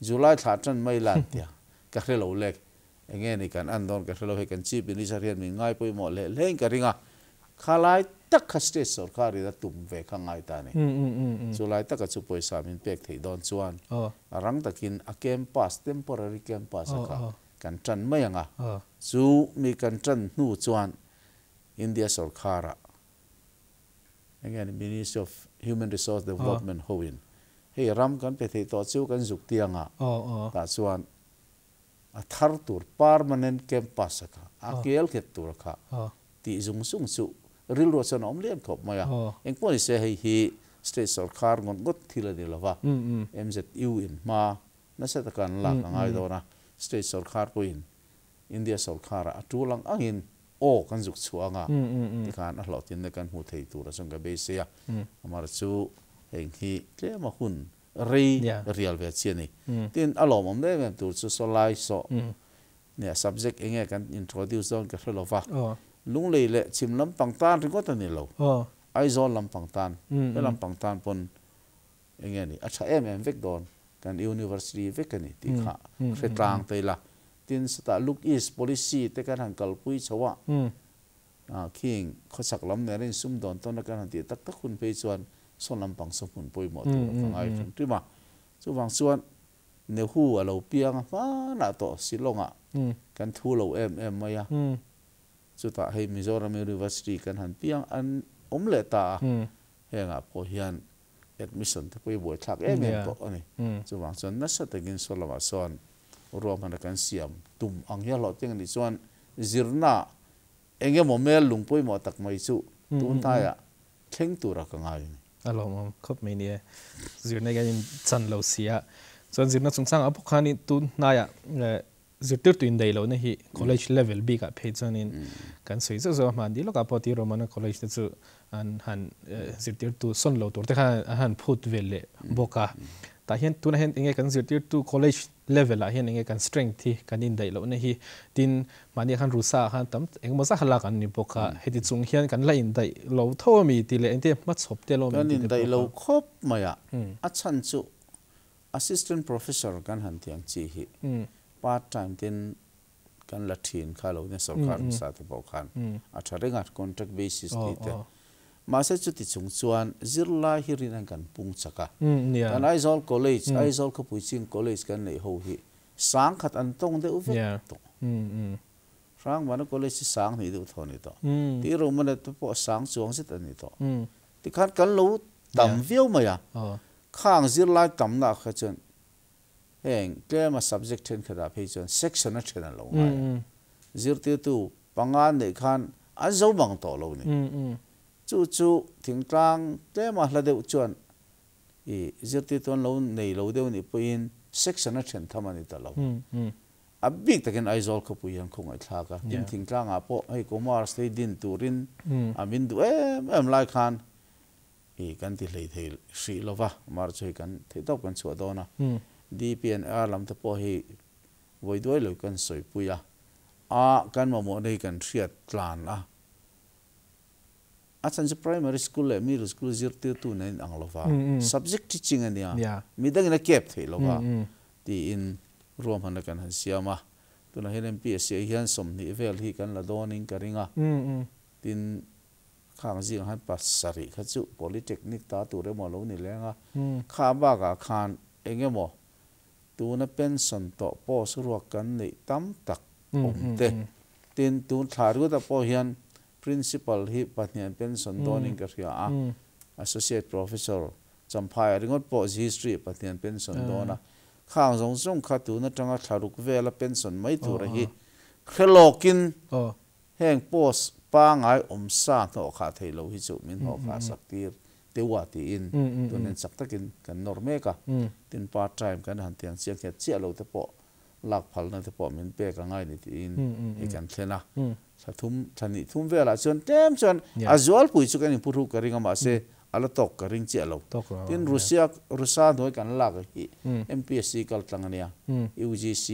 July thatan mai lan tia ka hrelo lek enge ni kan andon ka hrelo he kan chief minister hian mi ngai poi mo le leng ka ringa khalai tak kha state sarkari da tum ve kha ngai ta ni July tak ka chu poisa min pek thei don chuan arang takin a campus temporary campus ka kan tran mai anga chu mi kan tran nu chuan India sarkara again Ministry of Human Resource Development hoin hey ram kan pe thei to chu kan zuk tianga ta chuan a thar tur permanent campus ka a kel khet tur kha ti zung sung chu ril ro chan om lem khop maya eng poni se hei hi state sarkar ngon got thila de lawa MZU in ma na sa ta kan la ka ngai do na state sarkar poin India sarkar a tu lang angin kan zuk chuanga ti kan a hlotin ne kan hu thei tur sang ka be se ya amar chu heng hi tlema hun rei real ve chiani tin alom om le mem tur chu so lai so ne subject enge kan introduce don ka hlova lung lei le chim lam pang tan ri ko ta ni lo Aizawl lam pang tan lam pang tan pon enge ni acha vek don kan university vek ani ti kha khetang teila tin sta look is policy te kan han kal pui chawa king khosak lam ne rin sum don ton kan han ti tak tak khun pe chuan son lampang so hun poi mo tu ngai tu ma chu wang chuan ne hu alo piang ma na to silonga kan thu lo maya chu ta hei Mizoram University kan han piang an omle ta henga po hian admission te poi boi thak to ani chu wang chuan na sa takin solama son rom han kan siam tum ang ya lo teng ni chuan zirna enge mo mel lung poi mo tak mai chu tun ta ya theng tu ra ka ngai alom khop me ni zirna ga in chan lo sia chon zirna chungchang apokhani tu na ya zirtir tu in dei lo na hi college level b ka phe chon in kan soi zo man di lo ka poti romana college te chu an han zirtir tu son lo tur te han phut vele boka ta hian tu na hen inge kan zirtir tu college level a hian inge kan strength thi kan in dei lo na hi tin mani khan rusa khan tam eng moza hala kan ni boka heti chung hian kan la in dai lo thomi ti le ente ma chhop te lo kan in dai lo khop maya a chan chu assistant professor kan han tiang chi hi part time tin kan la thin kha lo ne sarkar sa te bo khan a tharenga contract basis ti te ma se chu ti chung chuan zirla hirin an kan pung chaka kan Aizawl college Aizawl ko puiching college kan nei ho hi sang khat an tong de uve to rang wana college sang ni du thoni to ti ro man to po sang chuang sit ani to ti khat kan lo tam viau maya khang zirla tam na kha chen heng klema subject ten khada phe chon section a thena lo ngai zirti tu pangan nei khan a zo bang to lo ni chu thing tlang klema hla deuh chuan I zirti ton lo nei lo deuh ni poin section a then thamani ta lo a big taken Aizawl ko puyan khong ai thlaka tin thing tlang a po ai commerce le din turin amin du lai khan kan ti hlei thei hri lova mar choi kan thei top kan chu dona DPNR lam te po hi voidoi lo kan soi puya kan mo nei kan thiat tlan achan primary school le middle school zirti tu nen anglova subject teaching ania midang na kep thei lova ti in rom han kan han siama tuna hen MPSC hian som ni vel hi kan la doning karinga tin khang jing han pasari kha chu polytechnic ta tu re mo lo ni lenga kha ba ga khan engemo tu na pension to po suruak kan nei tam tak omte tin tu tharu da po hian principal hi pathian pension doning ka ria a associate professor champhai ringot po history pathian pension dona khang jong jong kha tu na tanga tharuk vela pension mai tu ra hi khlokin heng post pa ngai sa no kha theilo hi chu min ho kha saktir tewa ti in tunen saktakin kan norme ka tin part time kan han tiang chiang khet chia lo te po lak phal na te po min pe ka ngai ni ti in e kan thena sa thum thani thum vela chon tem chon Aizawl pui chu kan puru ka ringa ma se ala tok ka ring chia lo tin rusa noi kan lak hi MPSC kal tlangania UGC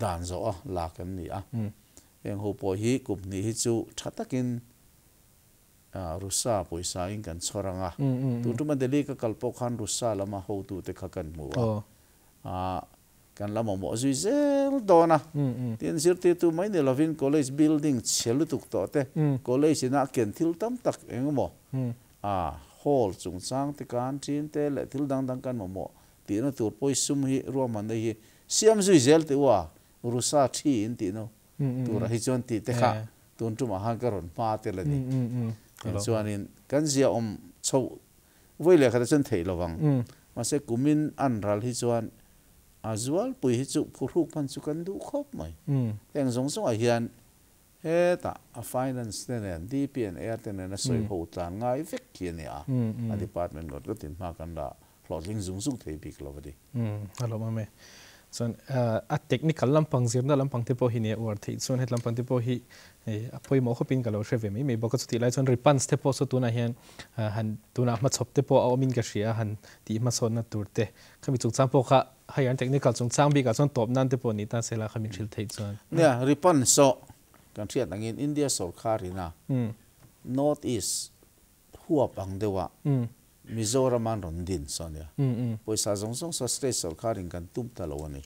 dan zo la kan ni a eng ho po hi kup ni hi chu thatakin rusa poisa in kan choranga tu tu ma deli ka kalpo khan rusa lama ho tu te kha kan mu kan lama mo zui zel dona tin sirti tu mai ne lovin college building chelu tuk to te college na ken thil tam tak engmo hall chung chang te kan thin te le thil dang dang kan mo ti na tur poi sum hi ro man hi siam zui zel te wa rusa thi in ti no tura hi chon ti te kha tun tu ma han karon pa te le ni chuan in kan zia chho voi le kha chon thei lowang ma se kumin an ral hi chuan Aizawl pui hi chu phuruk pan chu kan du khop mai teng zong zong a hian he ta a finance ne DP and air te na soi ho tlan ngai vek ki ne a department got tin ma kan da floating zung zung thei bik lovadi hello mame son a technical lampang zirna lampang te po hi ne or thei chon het lampang te po hi apoi mo khopin kalo hreve me boka chuti lai chon response te po so tuna hian han tuna ma chop te po amin ka ria han ti ma son na turte khami chung chang po kha higher technical chung chang bi ka chon top nan te po ni ta sela khamin thil thei chon ne ripan so kan thiat angin India sarkar ina north east huap ang dewa MIZORAM an rondin sonia poisa zong zong so state sarkar in kan tum ta lo ni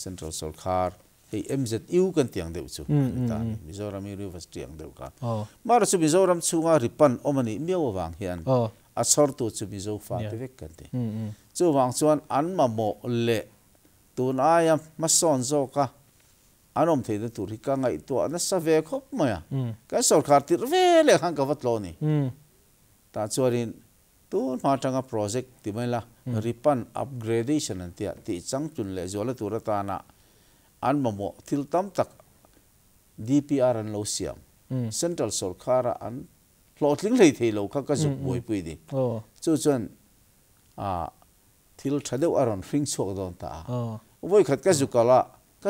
central sarkar hei MZU kan tiang deu chu MIZORAM University ang deu ka mar chu MIZORAM chunga ripan omani miaw wang hian a chor tu chu mizo fa te vek kan te chu wang chuan an ma mo le tun aya ma son zo ka anom thei na tur hi ka ngai to na sa ve khop maya ka sarkar tir ve le khang ka vat lo ni ta chuarin tun ma tanga project ti mai la ripan upgradation an tia ti chang chun le zola tur ta na an ma mo thil tam tak DPR an lo siam central sarkar an plotling lei thei lo kha ka zuk boi pui di chu chuan thil thadeu aron fring chok don ta voi khat ka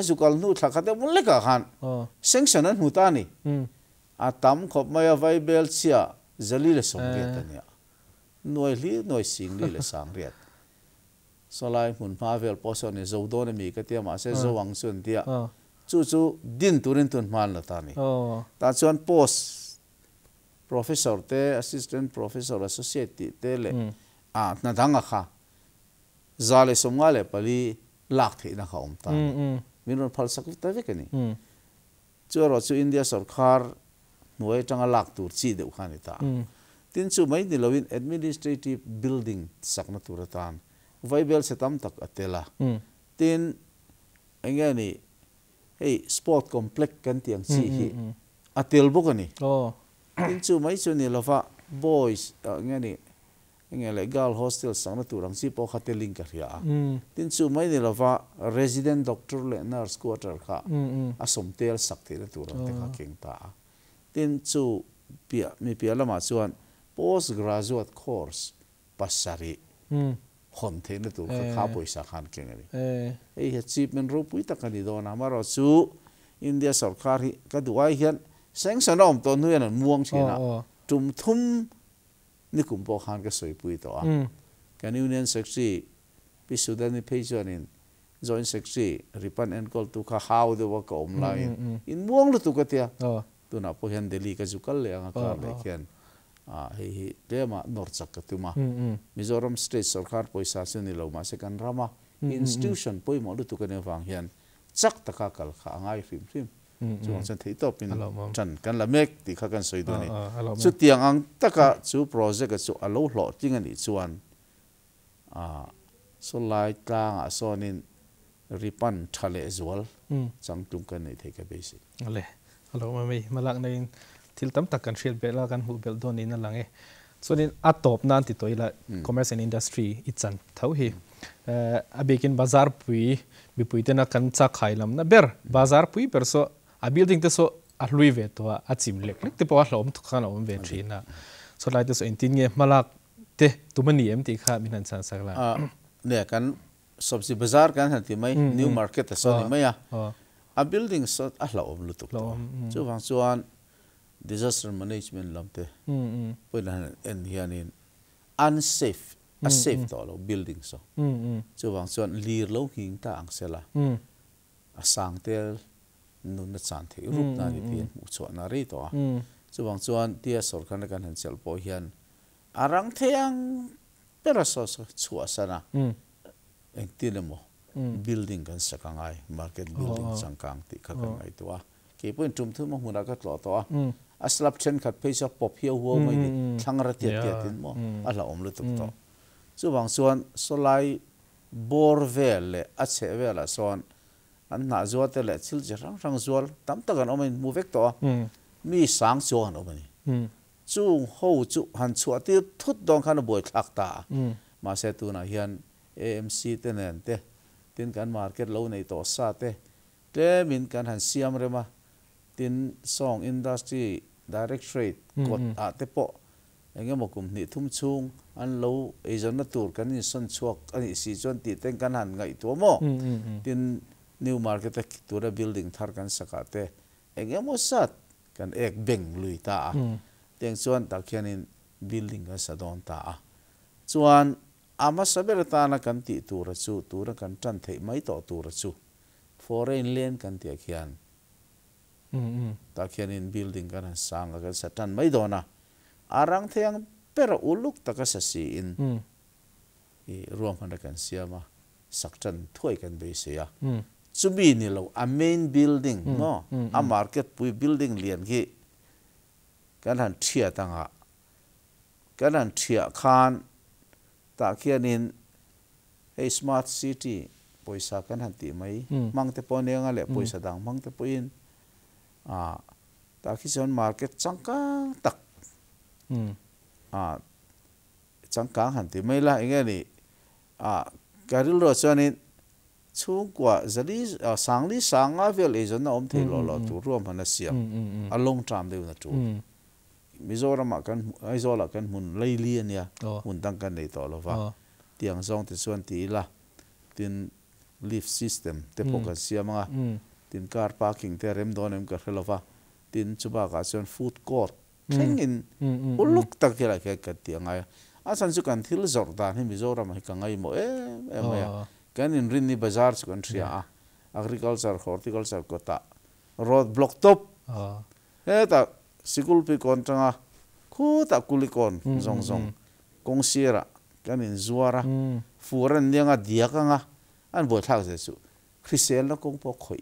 zukal nu thla khat mun le ka khan sanction an huta ni tam khop maya vai bel chia zali le som ge ta nia noi sing li le sang riat solai mun pa vel poson e zo don mi ka tia ma se zo wang chun tia chu din turin tun man la ta ni ta chuan post professor te assistant professor associate te le na danga kha zale somga le pali lak the na kha om ta minor phal sak ta ve kani choro chu India sarkar nuai tanga lak tur chi deu khani ta tin chu mai ni lovin administrative building sakna turatan vaibel setam tak atela tin engani hey sport complex kan tiang chi hi atel bokani tin chu mai chu ni lova boys ngani ngele girl hostel sangna turang si po khateling ka ria tin chu mai ni lova resident doctor le nurse quarter kha asom tel sakte na turang te kha keng ta tin chu pia lama chuan postgraduate course pasari hon the na tur kha poisa khan kengari ei achievement ro pui takani do na maro chu India sarkar hi ka duai hian sanction om to nuan an muang china tum thum ni kumpo khan ka soi pui to a kan union secretary pi sudan ni phejon in joint secretary ripan and call tu kha how the work om line in muang lu tu ka tia tu na po hian delhi ka jukal le anga ka le khian hei tema norchak ka tuma MIZORAM state sarkar poisa suni lo ma se kan rama institution poi mo lu tu ka ne wang hian chak taka kal kha angai fim chu ang chan thei top in chan kan la mek ti kha kan soi do ni chu Chu tiang ang taka chu project chu alo hlo ting ani chuan so lai tlang a sonin ripan thale zual chang tum kan nei thei ka basic ale alo ma mai malak nei thil tam tak kan shil bela kan hu bel don in lang e so nin atop nan ti toila commerce and industry itchan thau hi a bekin bazar pui bi puitena kan cha khailam na ber bazar pui perso a building te so a hlui ve to a chim lek lek te po a hlom thu khan om ve thina so lai te so intin nge malak te tumani em ti kha minan chan sakla ne kan sabzi bazar kan hanti mai new market so ni mai a building so a hlom lu tu chu wang chuan disaster management lamte poina en hianin unsafe a safe to lo building so chu wang chuan lir lo hing ta ang sela a sang tel nun na chan thei rup na ni tin mu chwa na ri to chu wang chuan tia sor kan kan han chel po hian arang theang peraso so chua sana eng tinemo building kan sakangai market building sangkang ti kha kan ai to ke point tum thu mo huna ka tlo to a slap chen khat phaisa pop hiu wo mai ni thangra tia tia tin mo ala om lu tuk to chu wang chuan solai bor vel le a che vela son an na zo te le chil je rang rang zual tam ta kan omen mu vek to mi sang cho han omani chu ho chu han chu ati thut dong khan boi thak ta ma se tu na hian AMC te nen te tin kan market lo nei to sa te min kan han siam rema tin song industry directorate kot a te po enge mokum ni thum chung an lo ejon na tur kan ni son chuak ani si chon ti ten kan han ngai to mo tin new market a tura building thar kan sakate enge mo sat kan ek beng lui ta teng chuan ta khianin building ka sadon ta chuan ama saber ta na kan ti tura chu tura kan tan thei mai to tura chu foreign land kan ti khian ta khianin building kan sang ka satan mai dona arang theang pero uluk taka sa si in i ruam handa kan siama saktan thoi kan be sia chubi ni lo a main building no a market pui building lian ki kan han thia tanga kan han thia khan ta khianin hey smart city poisa kan han ti mai mangte pone nga le poisa dang mangte poin ta khison market changkang tak changkang han ti mai la inge ni karil ro chanin chung kwa zali sangli sanga vel e jon na om thei lo tu ruam hana siam a long term de na tu mizoram kan aizawl kan mun leili ania mun tang kan nei to lo wa tiang zong te chuan ti la tin lift system te pokan siama tin car parking te rem donem ka helova tin chuba ka chuan food court thengin uluk tak kela ke ka tianga a san chu kan thil zor dan hi mizoram hi ka ngai mo ya kan in rin ni bazar chu kan thria agriculture horticulture ko ta road block top ta sikul pi kon tanga khu ta kulikon zong zong kong sira kan in zuara furan nianga diakanga an bo thak se chu krisel na kong po khoi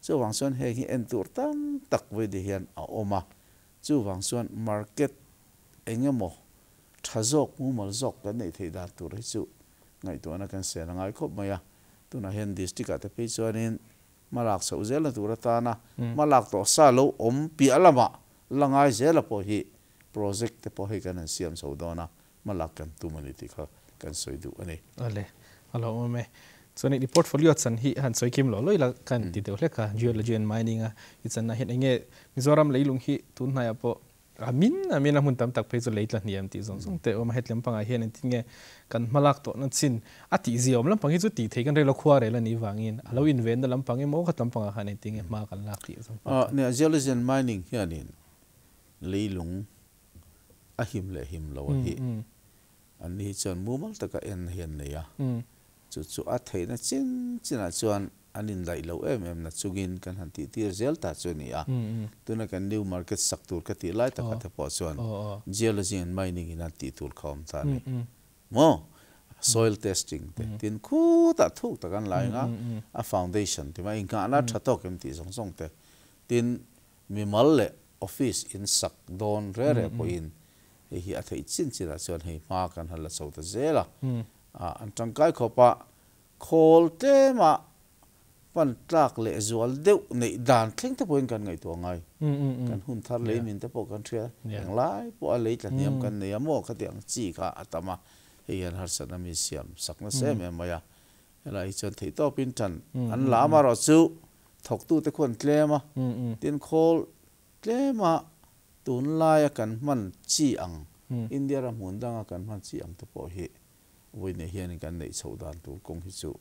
chu wang son he hi en tur tam tak we de hian a oma chu wang son market engemo thazok mu mal zok kan nei thei da tur hi chu ngai to na kan se na ngai khop maya tu na hen district ate pe chuanin malak so zel na tur ta na malak to sa lo om pi alama langai zel po hi project te po hi kan siam so dona malak kan tu mani ti kha kan soi du ani ale alo me so ni portfolio chan hi han soi kim lo loi la kan ti de le ka geology and mining it's an het nge mizoram leilung hi tun na ya po amin mun tam tak pe zo leitla niam ti zong zong te o ma het lem panga hian tin nge kan malak to na chin ati ziom lam pangi chu ti thei kan re lo khwa re la ni wangin alo in ven da lam pangi mo kha tam panga han ti nge ma kan lak ti zong ne geology and mining hianin leilung a him le him lo hi an ni chan mumal taka en hian ne ya chu a thei na china chuan anin lai lo em na chugin kan han ti tir zel ta chuni tuna kan new market saktur ka ti lai ta ka te po chuan geology and mining in ti tur khom ta ni mo soil testing te tin khu ta thuk ta kan lai nga a foundation ti ma in ka na thatok em ti song song te tin mi mal le office in sak don re po in hi a thei chin chira chuan hei ma kan hala chota zela an tangkai khopa khol te ma pan tlak le zual deuh nei dan thleng te poin kan ngai to ngai kan hun thar le min te po kan thria eng lai po a le tla niam kan nei amo khatiang chi kha atama hei an har sana mi siam sakna se me maya helai chon thei to pin tan an lama ro chu thok tu te khon tlema tin khol tlema tun lai kan man chi ang India ram hun danga kan man chi ang te po hi voi ne hian kan nei chodan tu kong hi chu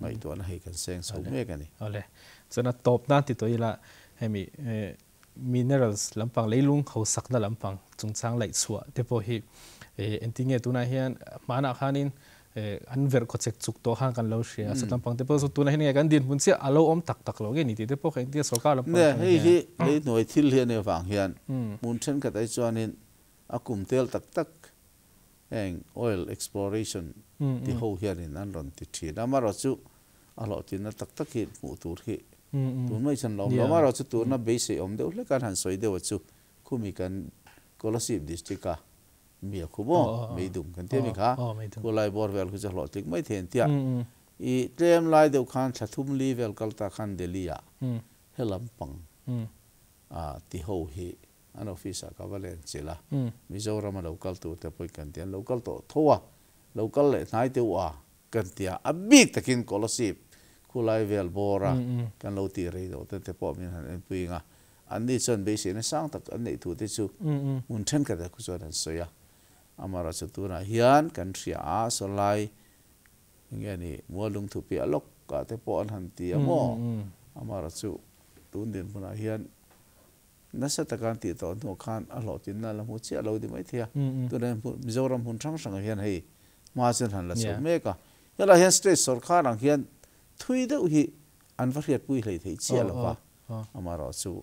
ngai to na hei kan seng so me kan ni ole chana top na ti toila hemi minerals lampang leilung ho sakna lampang chungchang lai chua te po hi entinge tuna hian mana khanin an ver ko chek chuk to han kan lo shia satlampang te po so tuna hian kan din punsia alo om tak tak lo ge ni ti te po kheng ti sarkar lampang ne hei hi le noi thil hian e wang hian mun chen ka tai chuanin akum tel tak tak eng oil exploration ti ho hian in an ron ti thi na maro chu alo tin na tak tak hi mu tur hi tun mai chan lo lo maro chu tur na base om de le kan han soi de chu khumi kan kolasip district ka mi khubo mei dum kan te mi kha ko lai bor vel khu chalo tik mai then tia I tlem lai de khan thathum level kalta khan delia helam pang ti ho hi an office ka valen chila MIZORAM local tu te poi kan tian local to thowa local le nai te wa kan tia a big takin kolasip khulai vel bora kan lo ti rei do te po min han puinga an ni chon be se na sang tak an nei thu te chu mun then ka da ku chuan an soya amara chu tu na hian kan thria a so lai nge ni molung thu pi alok ka te po an han ti amo amara chu tun din puna hian nasa takan ti to no khan alo tin na la mu chi alo di mai thia tu na MIZORAM hun thang sang hian hei ma chen han la chu me ka yala hian state sarkar ang hian thui de hi an va riat pui hlei thei chi alo wa amaro chu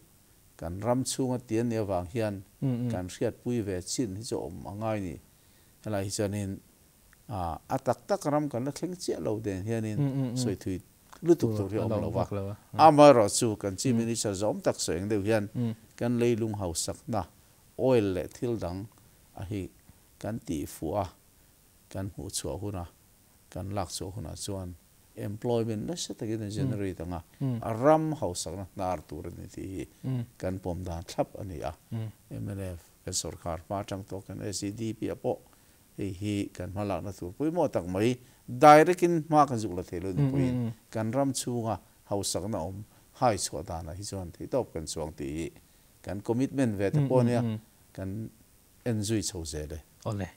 kan ram chunga tian ne wang hian kan riat pui ve chin hi chu om angai ni yala hi chanin atak tak ram kan la thleng chi alo den hianin soi thui lutuk to ri om lo wa amaro chu kan chi minister zom tak so eng de hian kan leilung hau sakna oil le thil dang a hi kan ti fuwa kan hu chua huna kan lak chu huna chuan employment na sa tagin generate nga aram hau sakna nar tur ni ti kan pom dan thlap ani a MNF kan sarkar pa tang to kan SCDP apo hi kan malak na tur pui mo tak mai direct in ma kan zuk la thelo ni pui kan ram chunga hau sakna om hai chwa dana hi chuan thei top kan chuang ti kan commitment ve te pon ya kan enjoy chho le ole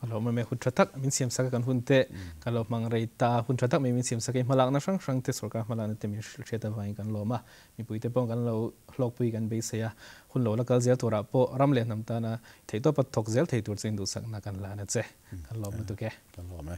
alo me hun thatak min siam sak kan hun te kalo mang reita hun thatak me min siam sak malak na sang sang te sarkar malak na te mi theta vai kan lo ma mi pui te pon kan lo hlok pui kan be se ya hun lo la kal zel tora po ram le nam ta na thei to pat thok zel thei tur chen du sak na kan la na che kan lo mu tu ke kan lo me